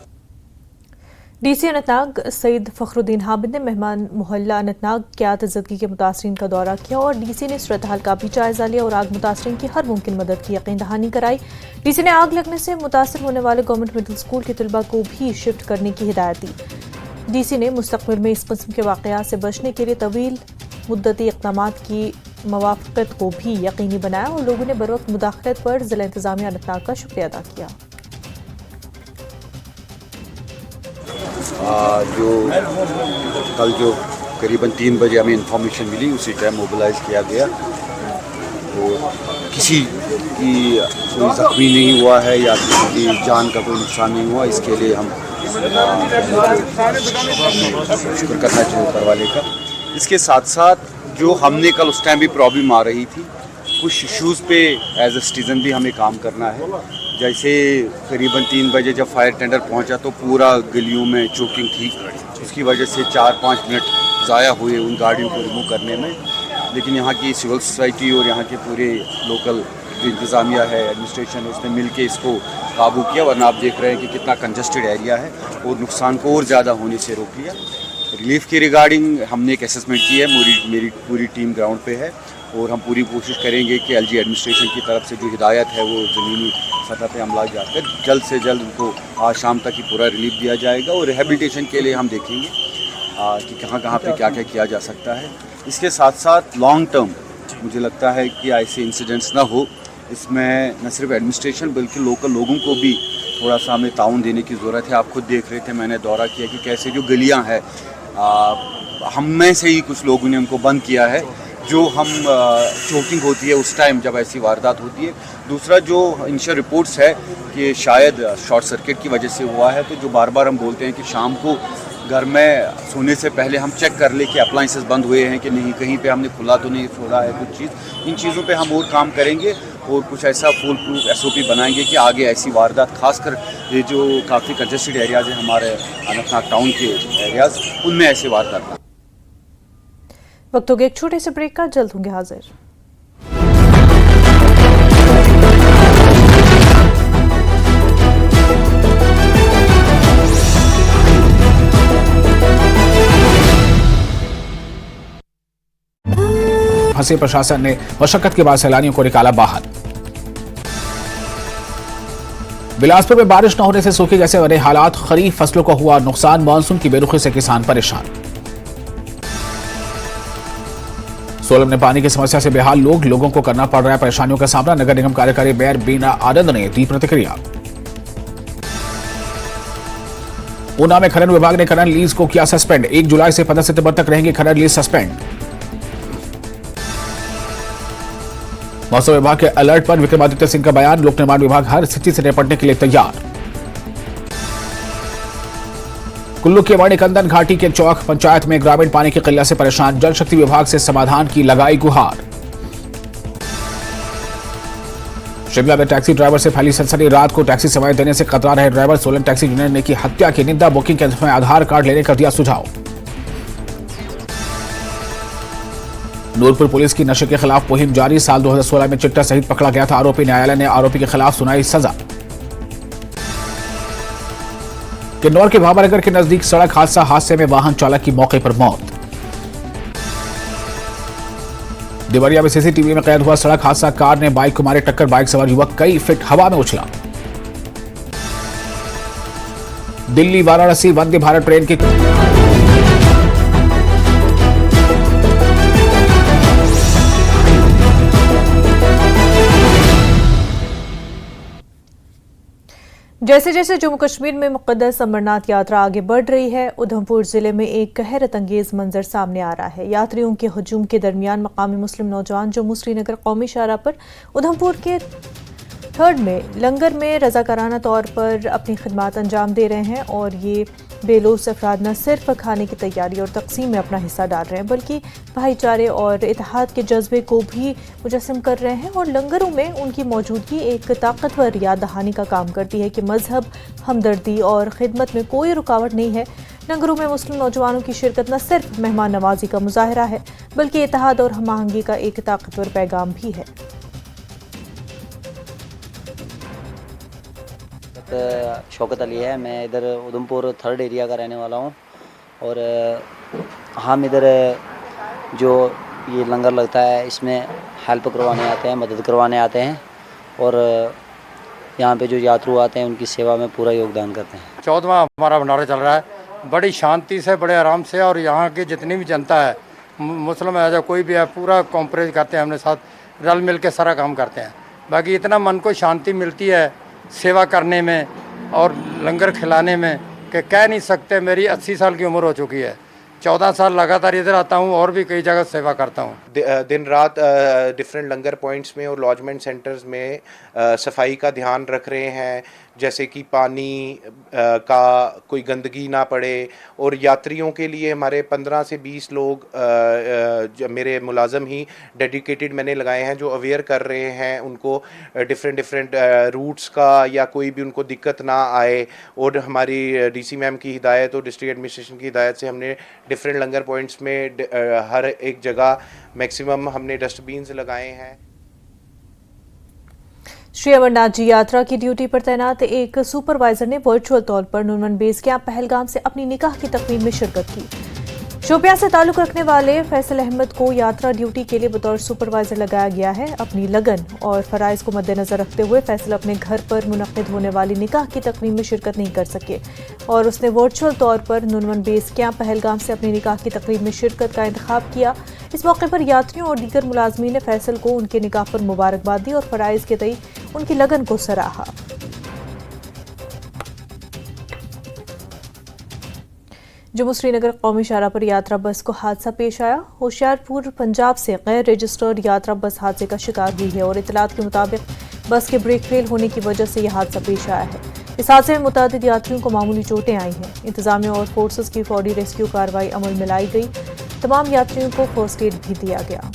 [SPEAKER 1] DC अनंतनाग सईद फखरुद्दीन हामिद ने मेहमान मोहल्ला अनंतनाग की आतिशज़दगी के मुतासरीन का दौरा किया और DC ने सूरत हाल का भी जायजा लिया और आग मुतासरीन की हर मुमकिन मदद की यकीन दहानी कराई। DC ने आग लगने से मुतासर होने वाले गवर्नमेंट मिडिल स्कूल के तलबा को भी शिफ्ट करने की हिदायत दी। DC ने मुस्तकबिल में इस किस्म के वाक़यात से बचने के लिए तवील मुद्दती इक़दामात की मवाफ़क़त को भी यकीनी बनाया और लोगों ने बरवक्त मुदाखलत पर ज़िला इंतज़ामिया अनंतनाग का शुक्रिया अदा किया।
[SPEAKER 18] कल जो करीबन 3 बजे हमें इंफॉर्मेशन मिली उसी टाइम मोबिलाइज किया गया और किसी की कोई ज़ख्मी नहीं हुआ है या किसी की जान का कोई नुकसान नहीं हुआ। इसके लिए हम शुक्र करना चाहिए ऊपर वाले का। इसके साथ साथ जो हमने कल उस टाइम भी प्रॉब्लम आ रही थी, कुछ इश्यूज़ पे एज ए सिटीज़न भी हमें काम करना है। जैसे करीबन 3 बजे जब फायर टेंडर पहुंचा तो पूरा गलियों में चोकिंग थी, उसकी वजह से 4-5 मिनट ज़ाया हुए उन गाड़ियों को रिमूव करने में। लेकिन यहाँ की सिविल सोसाइटी और यहाँ के पूरे लोकल जो इंतज़ामिया है, एडमिनिस्ट्रेशन है, उसने मिल के इसको काबू किया। वरना आप देख रहे हैं कि कितना कंजस्टेड एरिया है और नुकसान को और ज़्यादा होने से रोक लिया। रिलीफ के रिगार्डिंग हमने एक असेसमेंट की है, मेरी पूरी टीम ग्राउंड पे है और हम पूरी कोशिश करेंगे कि एलजी एडमिनिस्ट्रेशन की तरफ से जो हिदायत है वो ज़मीनी सतह पे अमला जाकर जल्द से जल्द उनको आज शाम तक ही पूरा रिलीफ दिया जाएगा। और रिहेबिलिटेशन के लिए हम देखेंगे कि कहाँ पे क्या क्या किया जा सकता है। इसके साथ साथ लॉन्ग टर्म मुझे लगता है कि ऐसे इंसिडेंट्स ना हो, इसमें न सिर्फ एडमिनिस्ट्रेशन बल्कि लोकल लोगों को भी थोड़ा सा हमें ताउन देने की ज़रूरत है। आप खुद देख रहे थे, मैंने दौरा किया कि कैसे जो गलियाँ हैं हम में से ही कुछ लोगों ने उनको बंद किया है। जो हम चोकिंग होती है उस टाइम जब ऐसी वारदात होती है। दूसरा जो इनिशियल रिपोर्ट्स है कि शायद शॉर्ट सर्किट की वजह से हुआ है, तो जो बार बार हम बोलते हैं कि शाम को घर में सोने से पहले हम चेक कर ले कि अप्लाइंसेस बंद हुए हैं कि नहीं, कहीं पे हमने खुला तो नहीं छोड़ा है कुछ चीज़। इन चीज़ों पे हम और काम करेंगे और कुछ ऐसा फुल प्रूफ SOP बनाएंगे कि आगे ऐसी वारदात, खासकर ये जो काफ़ी कंजेस्टेड एरियाज़ हैं हमारे अनंतनाग टाउन के एरियाज़, उनमें ऐसे वारदात।
[SPEAKER 1] वक्त हो गया एक छोटे से ब्रेक का, जल्द होंगे हाजिर।
[SPEAKER 13] फंसे प्रशासन ने मशक्कत के बाद सैलानियों को निकाला बाहर। बिलासपुर में बारिश न होने से सूखे जैसे बने हालात, खरीफ फसलों को हुआ नुकसान, मानसून की बेरुखी से किसान परेशान। सोलन में पानी की समस्या से बेहाल लोगों को करना पड़ रहा है परेशानियों का सामना। नगर निगम कार्यकारी मेयर बीना आनंद ने दी प्रतिक्रिया। ऊना में खनन विभाग ने खनन लीज को किया सस्पेंड, 1 जुलाई से 15 सितंबर तक रहेंगे खनन लीज सस्पेंड। मौसम विभाग के अलर्ट पर विक्रमादित्य सिंह का बयान, लोक निर्माण विभाग हर स्थिति से निपटने के लिए तैयार। कुल्लू के मणिकंदन घाटी के चौक पंचायत में ग्रामीण पानी की किल्लत से परेशान, जल शक्ति विभाग से समाधान की लगाई गुहार। शिमला में टैक्सी ड्राइवर से फैली सनसनी, रात को टैक्सी सेवाएं देने से कतरा रहे ड्राइवर, सोलन टैक्सी यूनियन ने की हत्या की निंदा, बुकिंग के समय आधार कार्ड लेने का दिया सुझाव। नूरपुर पुलिस की नशे के खिलाफ मुहिम जारी, साल 2016 में चिट्टा सहित पकड़ा गया था आरोपी, न्यायालय ने आरोपी के खिलाफ सुनाई सजा। किन्नौर के भाबानगर के नजदीक सड़क हादसे में वाहन चालक की मौके पर मौत। देवरिया में सीसीटीवी में कैद हुआ सड़क हादसा, कार ने बाइक को मारी टक्कर, बाइक सवार युवक कई फीट हवा में उछला। दिल्ली वाराणसी वंदे भारत ट्रेन की
[SPEAKER 1] जैसे जैसे जम्मू कश्मीर में मुक़द्दस अमरनाथ यात्रा आगे बढ़ रही है, उधमपुर जिले में एक हैरत अंगेज मंजर सामने आ रहा है। यात्रियों के हजूम के दरमियान मकामी मुस्लिम नौजवान जम्मू श्रीनगर कौमी शाहराह पर उधमपुर के थर्ड में लंगर में रजाकाराना तौर पर अपनी खिदमात अंजाम दे रहे हैं और ये बेलोस अफराद न सिर्फ खाने की तैयारी और तकसीम में अपना हिस्सा डाल रहे हैं बल्कि भाईचारे और इत्तेहाद के जज्बे को भी मुजस्सम कर रहे हैं। और लंगरों में उनकी मौजूदगी एक ताकतवर याद दहानी का काम करती है कि मजहब, हमदर्दी और खिदमत में कोई रुकावट नहीं है। लंगरों में मुस्लिम नौजवानों की शिरकत न सिर्फ मेहमान नवाजी का मुजाहरा है बल्कि इत्तेहाद और हम आहंगी का एक ताकतवर पैगाम भी है।
[SPEAKER 19] शौकत अली है, मैं इधर उधमपुर थर्ड एरिया का रहने वाला हूँ और हम इधर जो ये लंगर लगता है इसमें हेल्प करवाने आते हैं, मदद करवाने आते हैं और यहाँ पे जो यात्रु आते हैं उनकी सेवा में पूरा योगदान करते हैं।
[SPEAKER 20] 14वां हमारा भंडारा चल रहा है, बड़ी शांति से, बड़े आराम से, और यहाँ की जितनी भी जनता है मुस्लिम है या कोई भी है, पूरा कॉम्प्रेज करते हैं, हमने साथ रल मिल के सारा काम करते हैं। बाकी इतना मन को शांति मिलती है सेवा करने में और लंगर खिलाने में कि कह नहीं सकते। मेरी 80 साल की उम्र हो चुकी है, 14 साल लगातार इधर आता हूँ और भी कई जगह सेवा करता हूँ।
[SPEAKER 21] दिन रात डिफरेंट लंगर पॉइंट्स में और लॉजमेंट सेंटर्स में सफाई का ध्यान रख रहे हैं, जैसे कि पानी का कोई गंदगी ना पड़े। और यात्रियों के लिए हमारे 15 से 20 लोग मेरे मुलाजम ही डेडिकेटेड मैंने लगाए हैं, जो अवेयर कर रहे हैं उनको डिफरेंट रूट्स का, या कोई भी उनको दिक्कत ना आए। और हमारी डीसी मैम की हिदायत और डिस्ट्रिक्ट एडमिनिस्ट्रेशन की हिदायत से हमने डिफरेंट लंगर पॉइंट्स में हर एक जगह मैक्सिमम हमने डस्टबिन्स लगाए हैं।
[SPEAKER 1] श्री अमरनाथ जी यात्रा की ड्यूटी पर तैनात एक सुपरवाइजर ने वर्चुअल तौर पर नुनवन बेस कैंप पहलगाम से अपनी निकाह की तकरीब में शिरकत की। शोपियां से ताल्लुक रखने वाले फैसल अहमद को यात्रा ड्यूटी के लिए बतौर सुपरवाइजर लगाया गया है। अपनी लगन और फराइज को मद्देनजर रखते हुए फैसल अपने घर पर मुनक्किद होने वाली निकाह की तकरीब में शिरकत नहीं कर सके और उसने वर्चुअल तौर पर नुनवन बेस कैंप पहलगाम से अपनी निकाह की तकरीब में शिरकत का इंतखाब किया। इस मौके पर यात्रियों और दीगर मुलाजमीन ने फैसल को उनके निकाह पर मुबारकबाद दी और फराइज के तई उनकी लगन को सराहा। जम्मू श्रीनगर कौमी शाहराह पर यात्रा बस को हादसा पेश आया। होशियारपुर पंजाब से गैर रजिस्टर्ड यात्रा बस हादसे का शिकार हुई है और इतलात के मुताबिक बस के ब्रेक फेल होने की वजह से यह हादसा पेश आया है। इस हादसे में मुतादिद यात्रियों को मामूली चोटें आई हैं। इंतजामिया और फोर्सेस की फौरी रेस्क्यू कार्रवाई अमल में लाई गई। तमाम यात्रियों को फर्स्ट एड भी दिया गया।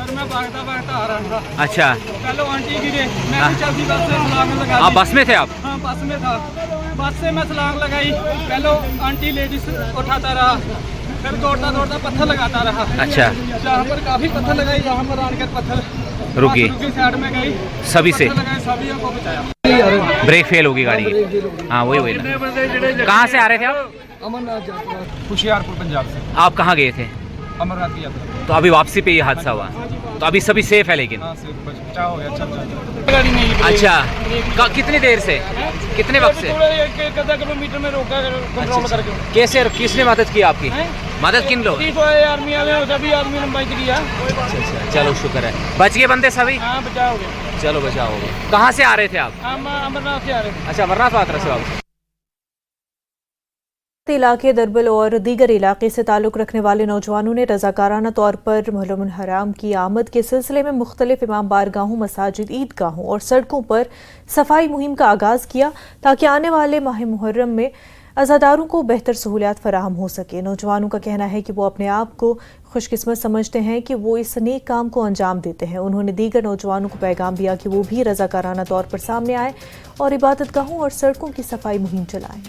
[SPEAKER 22] मैं भागता आ रहा था।
[SPEAKER 23] अच्छा,
[SPEAKER 22] पहले आंटी गिरे, मैं भी चलती बस से छलांग लगा।
[SPEAKER 23] आप बस में थे? आप?
[SPEAKER 22] हाँ, बस में था। बस से मैं छलांग लगाई, पहले आंटी लेडीज उठाता रहा, फिर दौड़ता पत्थर लगाता रहा।
[SPEAKER 23] अच्छा,
[SPEAKER 22] जहाँ पर काफी पत्थर लगाई, जहाँ पर आकर पत्थर
[SPEAKER 23] रुकी,
[SPEAKER 22] साइड में गई,
[SPEAKER 23] सभी से
[SPEAKER 22] सभी को बचाया।
[SPEAKER 23] ब्रेक फेल होगी गाड़ी की। हाँ, वही कहाँ से आ रहे थे आप?
[SPEAKER 22] अमरनाथ, होशियारपुर पंजाब से।
[SPEAKER 23] आप कहाँ गए थे?
[SPEAKER 22] अमरनाथ की यात्रा।
[SPEAKER 23] तो अभी वापसी पे ये हादसा हुआ, तो अभी सभी सेफ है लेकिन?
[SPEAKER 22] हाँ, बचाव हो गया। गाड़ी नहीं।
[SPEAKER 23] अच्छा, कितनी देर से, कितने वक्त से?
[SPEAKER 22] 1 किलोमीटर में रोका कंट्रोल करके।
[SPEAKER 23] कैसे, किसने मदद की आपकी? मदद किन लोग?
[SPEAKER 22] आर्मी वाले सभी आदमी ने मदद किया।
[SPEAKER 23] चलो शुक्र है, बच गए बंदे सभी?
[SPEAKER 22] हाँ, बचाव हो गया।
[SPEAKER 23] चलो बचाव हो गया। कहाँ से आ रहे थे आप?
[SPEAKER 22] अमरनाथ से आ रहे थे।
[SPEAKER 23] अच्छा, अमरनाथ यात्रा से वापस।
[SPEAKER 1] इलाके दरबल और दीगर इलाके से ताल्लुक़ रखने वाले नौजवानों ने रज़ाकाराना तौर पर मुहर्रमुल हराम की आमद के सिलसिले में मुख्तलिफ इमाम बारगाहों, मसाजिद, ईदगाहों और सड़कों पर सफाई मुहिम का आगाज़ किया ताकि आने वाले माह मुहर्रम में अज़ादारों को बेहतर सहूलियात फराहम हो सके। नौजवानों का कहना है कि वो अपने आप को खुशकिस्मत समझते हैं कि वो इस नेक काम को अंजाम देते हैं। उन्होंने दीगर नौजवानों को पैगाम दिया कि वो भी रज़ाकाराना तौर पर सामने आए और इबादतगाहों और सड़कों की सफाई मुहिम चलाएं।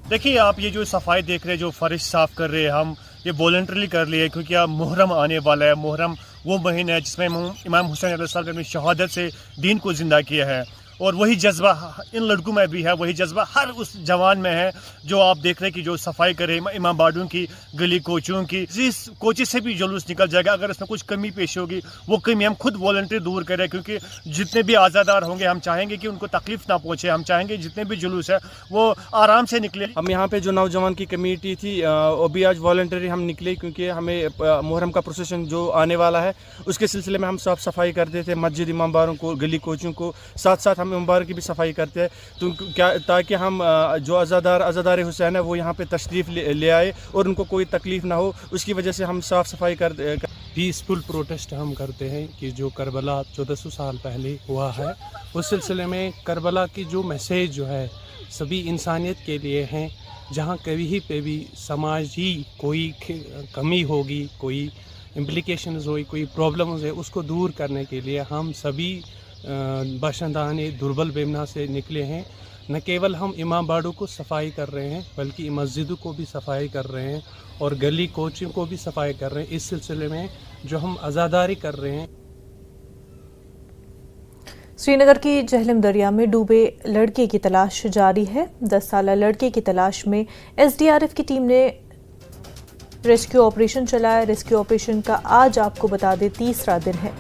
[SPEAKER 24] देखिए, आप ये जो सफाई देख रहे हैं, जो फर्श साफ कर रहे हैं, हम ये वॉलंटरली कर लिए क्योंकि अब मुहर्रम आने वाला है। मुहर्रम वो महीना है जिसमें इमाम हुसैन अलैहिस्सलाम ने अपनी शहादत से दीन को ज़िंदा किया है और वही जज्बा इन लड़कों में भी है, वही जज्बा हर उस जवान में है जो आप देख रहे हैं कि जो सफाई करे इमाम बाड़ों की, गली कोचों की। जिस कोची से भी जुलूस निकल जाएगा, अगर इसमें कुछ कमी पेश होगी वो कमी हम खुद वॉलंटरी दूर करें, क्योंकि जितने भी आज़ादार होंगे हम चाहेंगे कि उनको तकलीफ ना पहुँचे। हम चाहेंगे जितने भी जुलूस है वो आराम से निकले।
[SPEAKER 22] हम यहाँ पे जो नौजवान की कमेटी थी वो भी आज वॉलंटरी हम निकले, क्योंकि हमें मुहर्रम का प्रोसेशन जो आने वाला है उसके सिलसिले में हम साफ सफाई करते थे, मस्जिद इमाम बारों को, गली कोचों को, साथ साथ हम इमाम बार की भी सफाई करते हैं, तो क्या ताकि हम जो अज़ादार हुसैन है वो यहाँ पे तशरीफ़ ले आए और उनको कोई तकलीफ ना हो। उसकी वजह से हम साफ़ सफाई
[SPEAKER 25] पीसफुल प्रोटेस्ट हम करते हैं कि जो करबला 1400 साल पहले हुआ है, उस सिलसिले में करबला की जो मैसेज जो है सभी इंसानियत के लिए हैं। जहाँ कहीं पे भी समाजी कोई कमी होगी, कोई इम्प्लिकेशंस होगी, कोई प्रॉब्लम्स है, उसको दूर करने के लिए हम सभी बाशिंदाने दुर्बल बेमना से निकले हैं। न केवल हम इमाम बाड़ों को सफाई कर रहे हैं बल्कि मस्जिदों को भी सफाई कर रहे हैं और गली कोचियों को भी सफाई कर रहे हैं। इस सिलसिले में जो हम आज़ादारी कर रहे हैं।
[SPEAKER 1] श्रीनगर की जहलम दरिया में डूबे लड़के की तलाश जारी है। 10 साला लड़के की तलाश में SDRF की टीम ने रेस्क्यू ऑपरेशन चलाया। रेस्क्यू ऑपरेशन का आज आपको बता दें 3रा दिन है।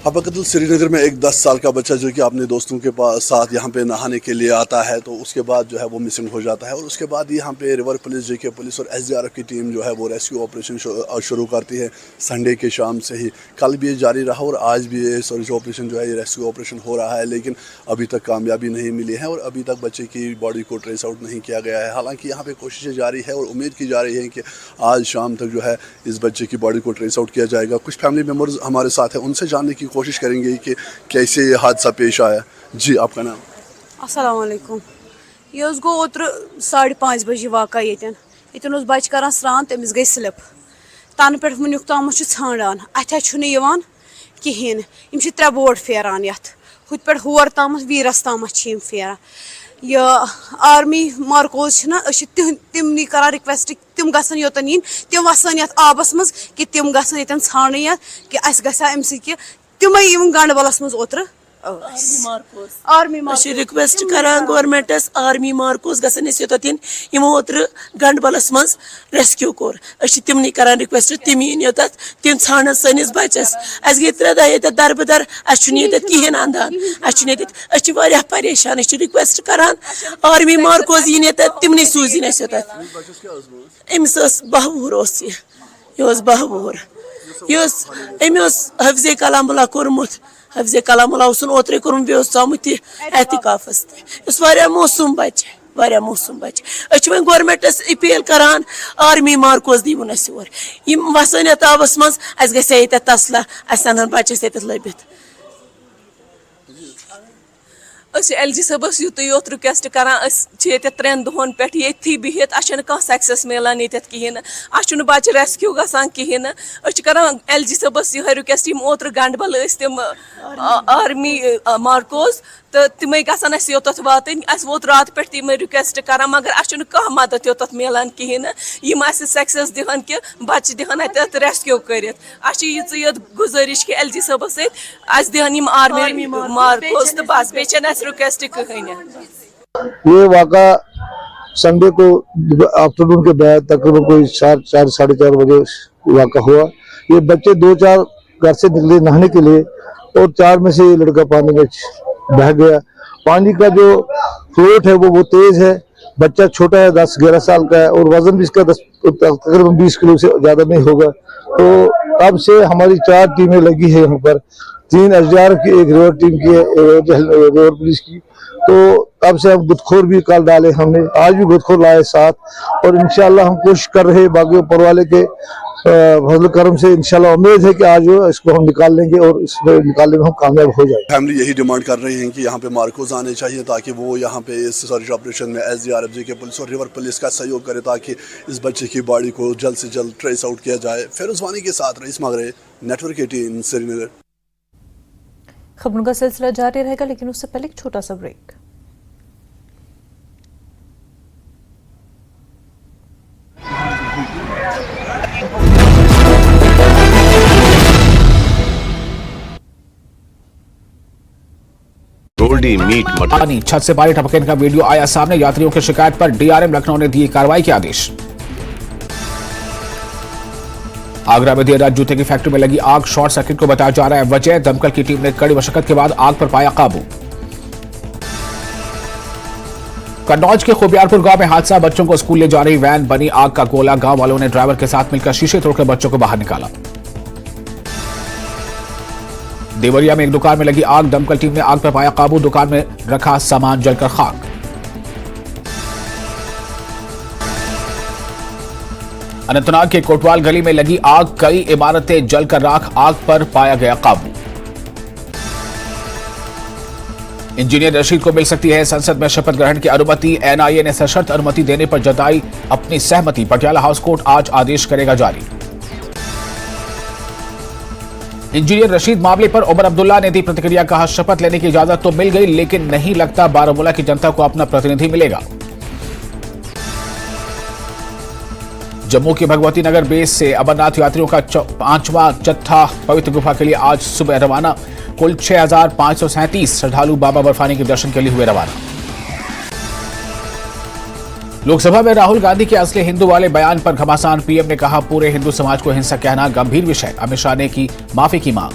[SPEAKER 5] अपकतल श्रीनगर में एक 10 साल का बच्चा जो कि अपने दोस्तों के साथ यहाँ पे नहाने के लिए आता है, तो उसके बाद जो है वो मिसिंग हो जाता है और उसके बाद यहाँ पे रिवर पुलिस, जेके पुलिस और SDRF की टीम जो है वो रेस्क्यू ऑपरेशन शुरू करती है संडे के शाम से ही। कल भी ये जारी रहा और आज भी ये सर्च ऑपरेशन जो है, ये रेस्क्यू ऑपरेशन हो रहा है, लेकिन अभी तक कामयाबी नहीं मिली है और अभी तक बच्चे की बॉडी को ट्रेस आउट नहीं किया गया है। हालांकि यहाँ पे कोशिशें जारी है और उम्मीद की जा रही है कि आज शाम तक जो है इस बच्चे की बॉडी को ट्रेस आउट किया जाएगा। कुछ फैमिली मेम्बर्स हमारे साथ हैं, उनसे जानने की कोशिश करेंगे कि कैसे ये हादसा पेश आया। जी, आपका नाम?
[SPEAKER 2] अस्सलाम वालेकुम। यह गो ओत्र 5:30 बजे वाक़ा यतन बच्चे करान स्रान, तमिस गई स्लिप, तन पे वनुक ताम छान अथन कहें, 3 बोर्ड फेरान यथ हुत पे हर ताम वीरस ताम फेरान। यह आर्मी मार्कोज तिमनी करान रिक्वेस्ट तिम गसन योतन इन, तिम वसन यथ आबस मज कि तिम गसन यतन छान कि अस गसा अम सि तिमे गंडबलस मज ओत्र आर्मी
[SPEAKER 3] रिक्वेस्ट करान गवर्नमेंटस आर्मी मार्कोस गसन योतन यमो ओत्र गंडबलस मज रेस्क्यू कोर। तिमनी करान रिक्वेस्ट तिम इन योत तिम छान सनिस बचस। अस गई 3 दह दरबदर, कहें अंदान, वारिया परेशान। रिक्वेस्ट करान आर्मी मार्कोस इन तिमनी सूजिन योत। अमिस 12 वुहर यह 12 वुहर अमिस हफ्जे कलामुल्ला कोर्मुत। हफ्जे कलामुल्ला ओत्रे कोर्मुत बे आमुत एहतिकाफस तह मौसूम बच्चे, वारिया मौसूम बच्चे। वो गवर्नमेंटस अपील करान आर्मी मार्कोस दीवन अस और वसन ये आबस मज अस गई तसला अस अनन बच्चस ये लबित।
[SPEAKER 2] LG सबस युत योत रिक्वेस्ट करान 3 दोहन पे ये बिहित कह सक्सेस मिलान ये कहें, बच्चे रेस्क्यू गसान कहें। करान LG सबस यह रिक्वेस्ट ओत्र गंडबल तम आर्मी मार्कोस तो तिमे गसान योत वातन। वोत रात पे तिम रिक्वेस्ट करान मगर कह मदद योत मिलान कहें सक्सेस दिहन कि बच्चे दिहन रेस्क्यू कर। ये गुजारिश कि LG सबस दिहन आर्मी मार्कोस तो बस बे रिक्वेस्ट कहें।
[SPEAKER 4] ये वाक़ा संडे को आफ्टरनून के बाद तकरीबन कोई 4 साढ़े 4 बजे वाक़ा हुआ। ये बच्चे 2-4 घर से निकले नहाने के लिए और 4 में से ये लड़का पानी में बह गया। पानी का जो फ्लोट है वो तेज है। बच्चा छोटा है, 10-11 साल का है और वजन भी इसका तकरीबन 20 किलो से ज्यादा नहीं होगा। तो तब से हमारी 4 टीमें लगी है यहाँ पर, 3 SDRF की, 1 रिवर टीम की, रिवर पुलिस की। तो तब से हम गुदखोर भी कल डाले हमने, आज भी गुदखोर लाए साथ और इंशाल्लाह हम कोशिश कर रहे हैं बाकी ऊपर वाले के फजल करम से। इंशाल्लाह उम्मीद है कि आज इसको हम निकाल लेंगे और इसमें निकालने में हम कामयाब हो जाएंगे।
[SPEAKER 5] फैमिली यही डिमांड कर रही है कि यहाँ पे मार्कोस आने चाहिए ताकि वो यहाँ पे इस सर्च ऑपरेशन में SDRF, जेके पुलिस और रिवर पुलिस का सहयोग करे ताकि इस बच्चे की बॉडी को जल्द से जल्द ट्रेस आउट किया जाए। फिरोज वानी के साथ रईस मागरे, नेटवर्क 18 श्रीनगर।
[SPEAKER 1] खबरों का सिलसिला जारी रहेगा, लेकिन उससे पहले एक छोटा सा ब्रेक।
[SPEAKER 13] गोल्डी मीट मटन छत से पानी टपकने का वीडियो आया सामने। यात्रियों की शिकायत पर DRM लखनऊ ने दिए कार्रवाई के आदेश। आगरा में देर रात जूते की फैक्ट्री में लगी आग, शॉर्ट सर्किट को बताया जा रहा है वजह। दमकल की टीम ने कड़ी मशक्कत के बाद आग पर पाया काबू। कन्नौज के खुबियारपुर गांव में हादसा, बच्चों को स्कूल ले जा रही वैन बनी आग का गोला। गांव वालों ने ड्राइवर के साथ मिलकर शीशे तोड़कर बच्चों को बाहर निकाला। देवरिया में एक दुकान में लगी आग, दमकल टीम ने आग पर पाया काबू। दुकान में रखा सामान जलकर खाक। अनंतनाग के कोटवाल गली में लगी आग, कई इमारतें जलकर राख। आग पर पाया गया काबू। इंजीनियर रशीद को मिल सकती है संसद में शपथ ग्रहण की अनुमति। NIA ने सशर्त अनुमति देने पर जताई अपनी सहमति। पटियाला हाउस कोर्ट आज आदेश करेगा जारी। इंजीनियर रशीद मामले पर उमर अब्दुल्ला ने दी प्रतिक्रिया, कहा शपथ लेने की इजाजत तो मिल गई लेकिन नहीं लगता बारामूला की जनता को अपना प्रतिनिधि मिलेगा। जम्मू के भगवती नगर बेस से अमरनाथ यात्रियों का 5वां जत्था पवित्र गुफा के लिए आज सुबह रवाना। कुल 6537 श्रद्धालु बाबा बर्फानी के दर्शन के लिए हुए रवाना। लोकसभा में राहुल गांधी के असली हिंदू वाले बयान पर घमासान, पीएम ने कहा पूरे हिंदू समाज को हिंसक कहना गंभीर विषय। अमित शाह ने की माफी की मांग।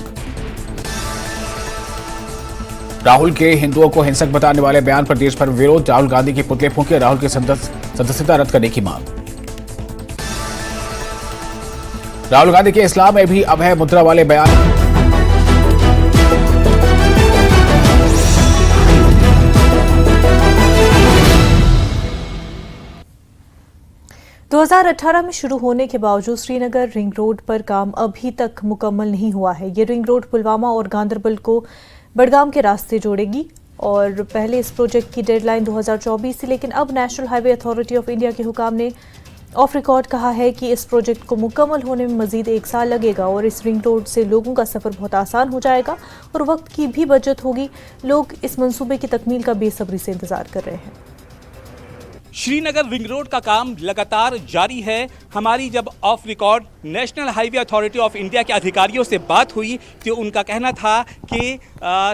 [SPEAKER 13] राहुल के हिंदुओं को हिंसक बताने वाले बयान पर देश भर में विरोध। राहुल गांधी के पुतले फूंके, राहुल की सदस्यता रद्द करने की मांग। राहुल गांधी के इस्लाम में भी अभय मुद्रा वाले बयान।
[SPEAKER 1] 2018 में शुरू होने के बावजूद श्रीनगर रिंग रोड पर काम अभी तक मुकम्मल नहीं हुआ है। ये रिंग रोड पुलवामा और गांदरबल को बडगाम के रास्ते जोड़ेगी और पहले इस प्रोजेक्ट की डेडलाइन 2024 थी, लेकिन अब national highway authority of India के हुकाम ने ऑफ रिकॉर्ड कहा है कि इस प्रोजेक्ट को मुकम्मल होने में मजीद 1 साल लगेगा और इस रिंग रोड से लोगों का सफ़र बहुत आसान हो जाएगा और वक्त की भी बचत होगी। लोग इस मंसूबे की तकमील का बेसब्री से इंतजार कर रहे हैं।
[SPEAKER 6] श्रीनगर रिंग रोड का काम लगातार जारी है। हमारी जब of record national highway authority of India के अधिकारियों से बात हुई तो उनका कहना था कि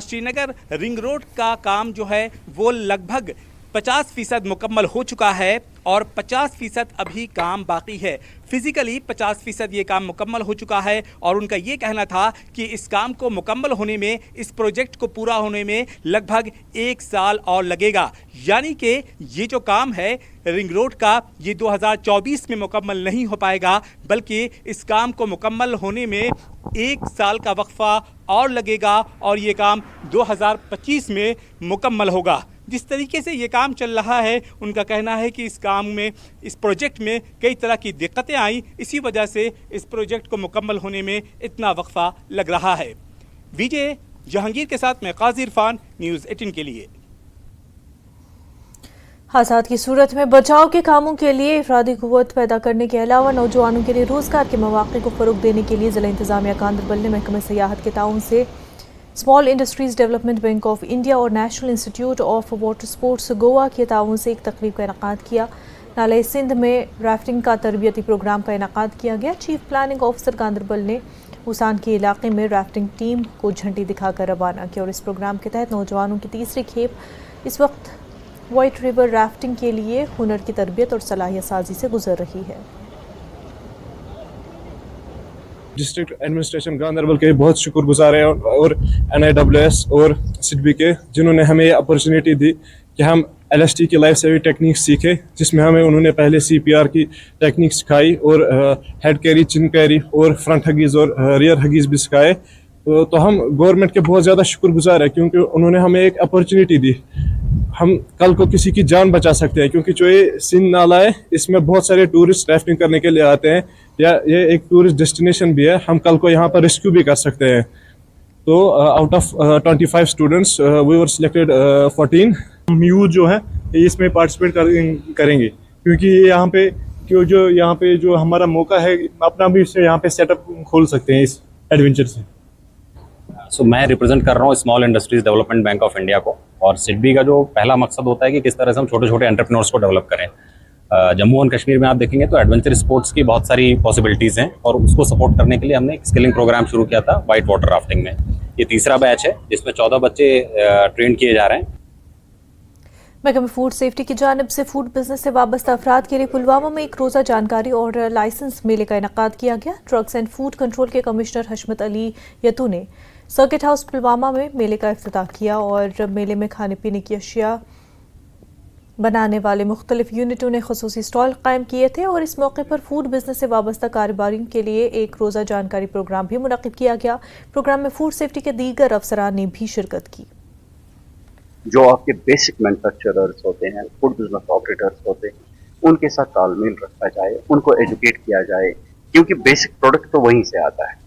[SPEAKER 6] श्रीनगर रिंग रोड का काम जो है वो लगभग 50% मुकम्मल हो चुका है और 50% अभी काम बाकी है। फिजिकली 50% ये काम मुकम्मल हो चुका है और उनका ये कहना था कि इस काम को मुकम्मल होने में, इस प्रोजेक्ट को पूरा होने में लगभग 1 साल और लगेगा। यानी कि ये जो काम है रिंग रोड का, ये 2024 में मुकम्मल नहीं हो पाएगा, बल्कि इस काम को मुकम्मल होने में 1 साल का वक्फा और लगेगा और ये काम 2025 में मुकम्मल होगा। जिस तरीके से ये काम चल रहा है, उनका कहना है कि इस काम में, इस प्रोजेक्ट में कई तरह की दिक्कतें आई, इसी वजह से इस प्रोजेक्ट को मुकम्मल होने में इतना वक्फा लग रहा है। विजय जहांगीर के साथ मैं काजी इरफान, न्यूज़ 18 के लिए।
[SPEAKER 1] हादसात की सूरत में बचाव के कामों के लिए अफरादी कुव्वत पैदा करने के अलावा नौजवानों के लिए रोजगार के मौक़े को फ़रोग़ देने के लिए ज़िला इंतज़ामिया गांदरबल ने महकमे सियाहत के ताउन से small industries development bank of India और national institute of water sports Goa के ताउन से एक तकरीब का इनेकाद किया। नाले सिंध में राफ्टिंग का तरबियती प्रोग्राम का इनेकाद किया गया। चीफ प्लानिंग ऑफिसर गांदरबल ने उसान के इलाके में राफ्टिंग टीम को झंडी दिखाकर रवाना किया और इस प्रोग्राम के तहत नौजवानों की तीसरी खेप इस वक्त वाइट रिवर राफ्टिंग के लिए हुनर की तरबियत और सलाहियत साजी से गुजर रही है।
[SPEAKER 7] डिस्ट्रिक्ट एडमिनिस्ट्रेशन गांदरबल के बहुत शुक्रगुजार है और NIWS और सिडबी के, जिन्होंने हमें ये अपॉर्चुनिटी दी कि हम LST की लाइफ सेविंग टेक्निक सीखे, जिसमें हमें उन्होंने पहले CPR की टेक्निक सिखाई और हेड कैरी, चिन कैरी और फ्रंट हगीज़ और रियर हगीज़ भी सिखाए। तो हम गवर्नमेंट के बहुत ज़्यादा शुक्रगुजार है क्योंकि उन्होंने हमें एक अपॉर्चुनिटी दी। हम कल को किसी की जान बचा सकते हैं क्योंकि जो ये सिंध नाला है, इसमें बहुत सारे टूरिस्ट राफ्टिंग करने के लिए आते हैं या ये एक टूरिस्ट डेस्टिनेशन भी है। हम कल को यहाँ पर रेस्क्यू भी कर सकते हैं। तो out of 25 students we were selected 14।
[SPEAKER 24] हम यूथ जो है इसमें पार्टिसिपेट करेंगे क्योंकि यहाँ पे जो हमारा मौका है, अपना भी इससे यहाँ पे सेटअप खोल सकते हैं इस एडवेंचर से।
[SPEAKER 8] मैं रिप्रेजेंट कर रहा हूँ small industries development bank of India को, और सिडबी का जो पहला मकसद होता है कि किस तरह से हम छोटे छोटे एंटरप्रेन्योर्स को डेवलप करें। जम्मू एंड कश्मीर में आप देखेंगे तो एडवेंचर स्पोर्ट्स की बहुत सारी पॉसिबिलिटीज़ हैं और उसको सपोर्ट करने के लिए हमने एक स्किलिंग प्रोग्राम शुरू किया था वाइट वाटर राफ्टिंग में। ये तीसरा बैच है जिसमें 14 बच्चे ट्रेन किए जा रहे हैं।
[SPEAKER 1] महकमे फूड सेफ्टी की जानिब से फूड बिजनेस से वाबस्ता अफराद के लिए पुलवामा में एक रोज़ा जानकारी और लाइसेंस मेले का इनेकाद किया गया। ड्रग्स एंड फूड कंट्रोल के कमिश्नर हशमत अली यतू ने सर्किट हाउस पुलवामा में मेले का इफ्तिताह किया और मेले में खाने पीने की अशिया बनाने वाले मुख्तलिफ यूनिटों ने खुसूसी स्टॉल कायम किए थे और इस मौके पर फूड बिजनेस से वाबस्ता कारोबारियों के लिए एक रोज़ा जानकारी प्रोग्राम भी मुनक़िद किया गया। प्रोग्राम में फूड सेफ्टी के दीगर अफसरान ने भी शिरकत की।
[SPEAKER 9] जो आपके बेसिक मैन्युफैक्चरर्स होते हैं, फूड बिजनेस ऑपरेटर्स होते हैं, उनके साथ तालमेल रखा जाए, उनको एजुकेट किया जाए, क्योंकि बेसिक प्रोडक्ट तो वहीं से आता है।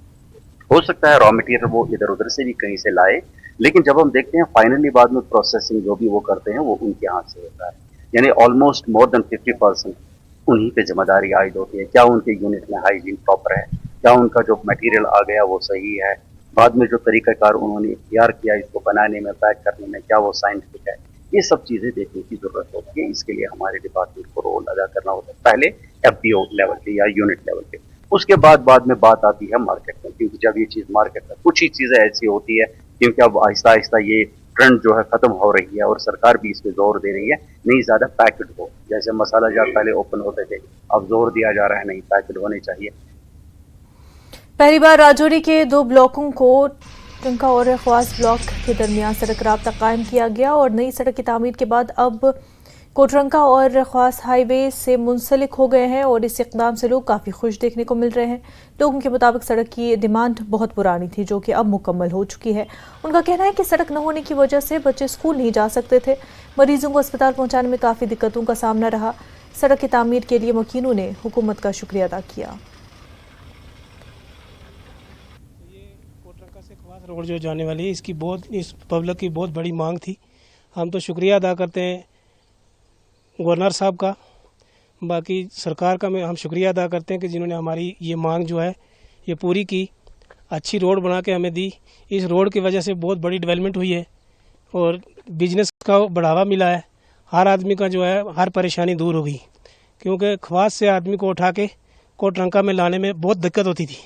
[SPEAKER 9] हो सकता है रॉ मटेरियल वो इधर उधर से भी कहीं से लाए, लेकिन जब हम देखते हैं फाइनली बाद में प्रोसेसिंग जो भी वो करते हैं वो उनके हाथ से होता है। यानी ऑलमोस्ट मोर देन 50% उन्हीं पे जिम्मेदारी आयद होती है। क्या उनके यूनिट में हाइजीन प्रॉपर है, क्या उनका जो मटेरियल आ गया वो सही है, बाद में जो तरीक़ाकार उन्होंने इख्तियार किया इसको बनाने में, पैक करने में, क्या वो साइंटिफिक है, ये सब चीज़ें देखने की ज़रूरत होती है। इसके लिए हमारे डिपार्टमेंट को रोल अदा करना होता है, पहले FBO लेवल पे या यूनिट लेवल पे, उसके बाद में बात आती है मार्केट में। क्योंकि जब ये चीज़ मार्केट में, कुछ ही चीज़ें ऐसी होती है क्योंकि अब आहिस्ता आहिस्ता ये ट्रेंड जो है ख़त्म हो रही है और सरकार भी इस पर जोर दे रही है, नहीं ज़्यादा पैकेट हो। जैसे मसाला जार पहले ओपन होते थे, अब जोर दिया जा रहा है नहीं पैकेट होने चाहिए।
[SPEAKER 1] पहली बार राजौरी के 2 ब्लॉकों को कोटरंका और ख्वास ब्लॉक के दरमियान सड़क राब्ता कायम किया गया और नई सड़क की तामीर के बाद अब कोटरंका और ख्वास हाईवे से मुंसलिक हो गए हैं और इस इक़दाम से लोग काफ़ी खुश देखने को मिल रहे हैं। लोगों के मुताबिक सड़क की डिमांड बहुत पुरानी थी जो कि अब मुकम्मल हो चुकी है। उनका कहना है कि सड़क न होने की वजह से बच्चे स्कूल नहीं जा सकते थे, मरीजों को अस्पताल पहुँचाने में काफ़ी दिक्कतों का सामना रहा। सड़क की तामीर के लिए मकीनों ने हुकूमत का शुक्रिया अदा किया।
[SPEAKER 25] रोड जो जाने वाली है इस पब्लिक की बहुत बड़ी मांग थी। हम तो शुक्रिया अदा करते हैं गवर्नर साहब का, बाकी सरकार का हम शुक्रिया अदा करते हैं कि जिन्होंने हमारी ये मांग जो है ये पूरी की, अच्छी रोड बना के हमें दी। इस रोड की वजह से बहुत बड़ी डेवलपमेंट हुई है और बिजनेस का बढ़ावा मिला है। हर आदमी का जो है हर परेशानी दूर हो गई, क्योंकि ख्वास से आदमी को उठा के कोटरंका में लाने में बहुत दिक्कत होती थी।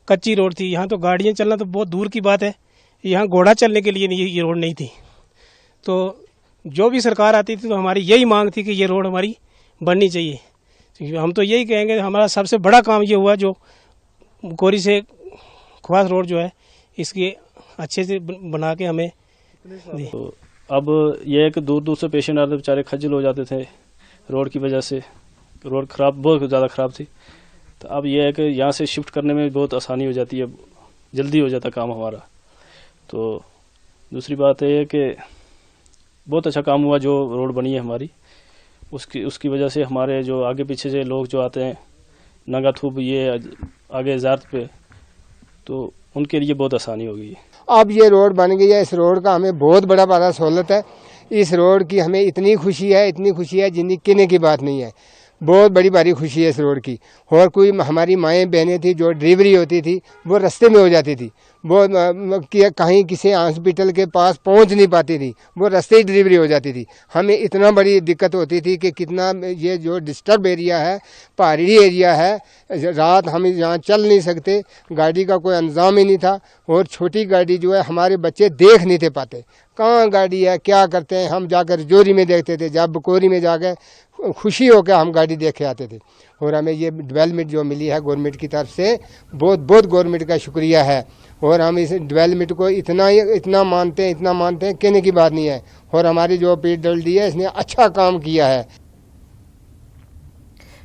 [SPEAKER 25] कच्ची रोड थी, यहाँ तो गाड़ियाँ चलना तो बहुत दूर की बात है, यहाँ घोड़ा चलने के लिए ये रोड नहीं थी। तो जो भी सरकार आती थी तो हमारी यही मांग थी कि ये रोड हमारी बननी चाहिए। हम तो यही कहेंगे हमारा सबसे बड़ा काम ये हुआ जो कोरी से ख्वास रोड जो है इसकी अच्छे से बना के हमें
[SPEAKER 10] तो अब ये है कि दूर दूर से पेशेंट आते बेचारे खज्जल हो जाते थे रोड की वजह से। रोड खराब बहुत ज़्यादा ख़राब थी, तो अब यह है कि यहाँ से शिफ्ट करने में बहुत आसानी हो जाती है, जल्दी हो जाता काम हमारा। तो दूसरी बात है कि बहुत अच्छा काम हुआ जो रोड बनी है हमारी, उसकी वजह से हमारे जो आगे पीछे से लोग जो आते हैं नंगा थूब ये आगे ज़ारत पे, तो उनके लिए बहुत आसानी हो गई है।
[SPEAKER 11] अब ये रोड बन गई है, इस रोड का हमें बहुत बड़ा सहूलत है। इस रोड की हमें इतनी खुशी है जितनी कहने की बात नहीं है। बहुत बड़ी भारी खुशी है इस रोड की। और कोई हमारी माएँ बहनें थी जो डिलीवरी होती थी वो रास्ते में हो जाती थी, वो कहीं किसी हॉस्पिटल के पास पहुंच नहीं पाती थी, वो रास्ते ही डिलीवरी हो जाती थी। हमें इतना बड़ी दिक्कत होती थी कि कितना ये जो डिस्टर्ब एरिया है, पहाड़ी एरिया है, रात हम यहाँ चल नहीं सकते, गाड़ी का कोई इंतजाम ही नहीं था। और छोटी गाड़ी जो है हमारे बच्चे देख नहीं थे पाते, कहाँ गाड़ी है क्या करते हैं। हम जाकर जोरी में देखते थे, जब बकोरी में जाकर खुशी होकर हम गाड़ी देख के आते थे। और हमें ये डेवलपमेंट जो मिली है गवर्नमेंट की तरफ से, बहुत गवर्नमेंट का शुक्रिया है। और हम इस डेवलपमेंट को इतना मानते हैं कहने की बात नहीं है। और हमारी जो PWD है इसने अच्छा काम किया है।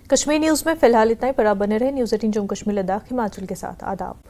[SPEAKER 1] कश्मीर न्यूज़ में फिलहाल इतना ही। पर आप बने रहे न्यूज़ 18 जम्मू कश्मीर लद्दाख हिमाचल के साथ। आदाब।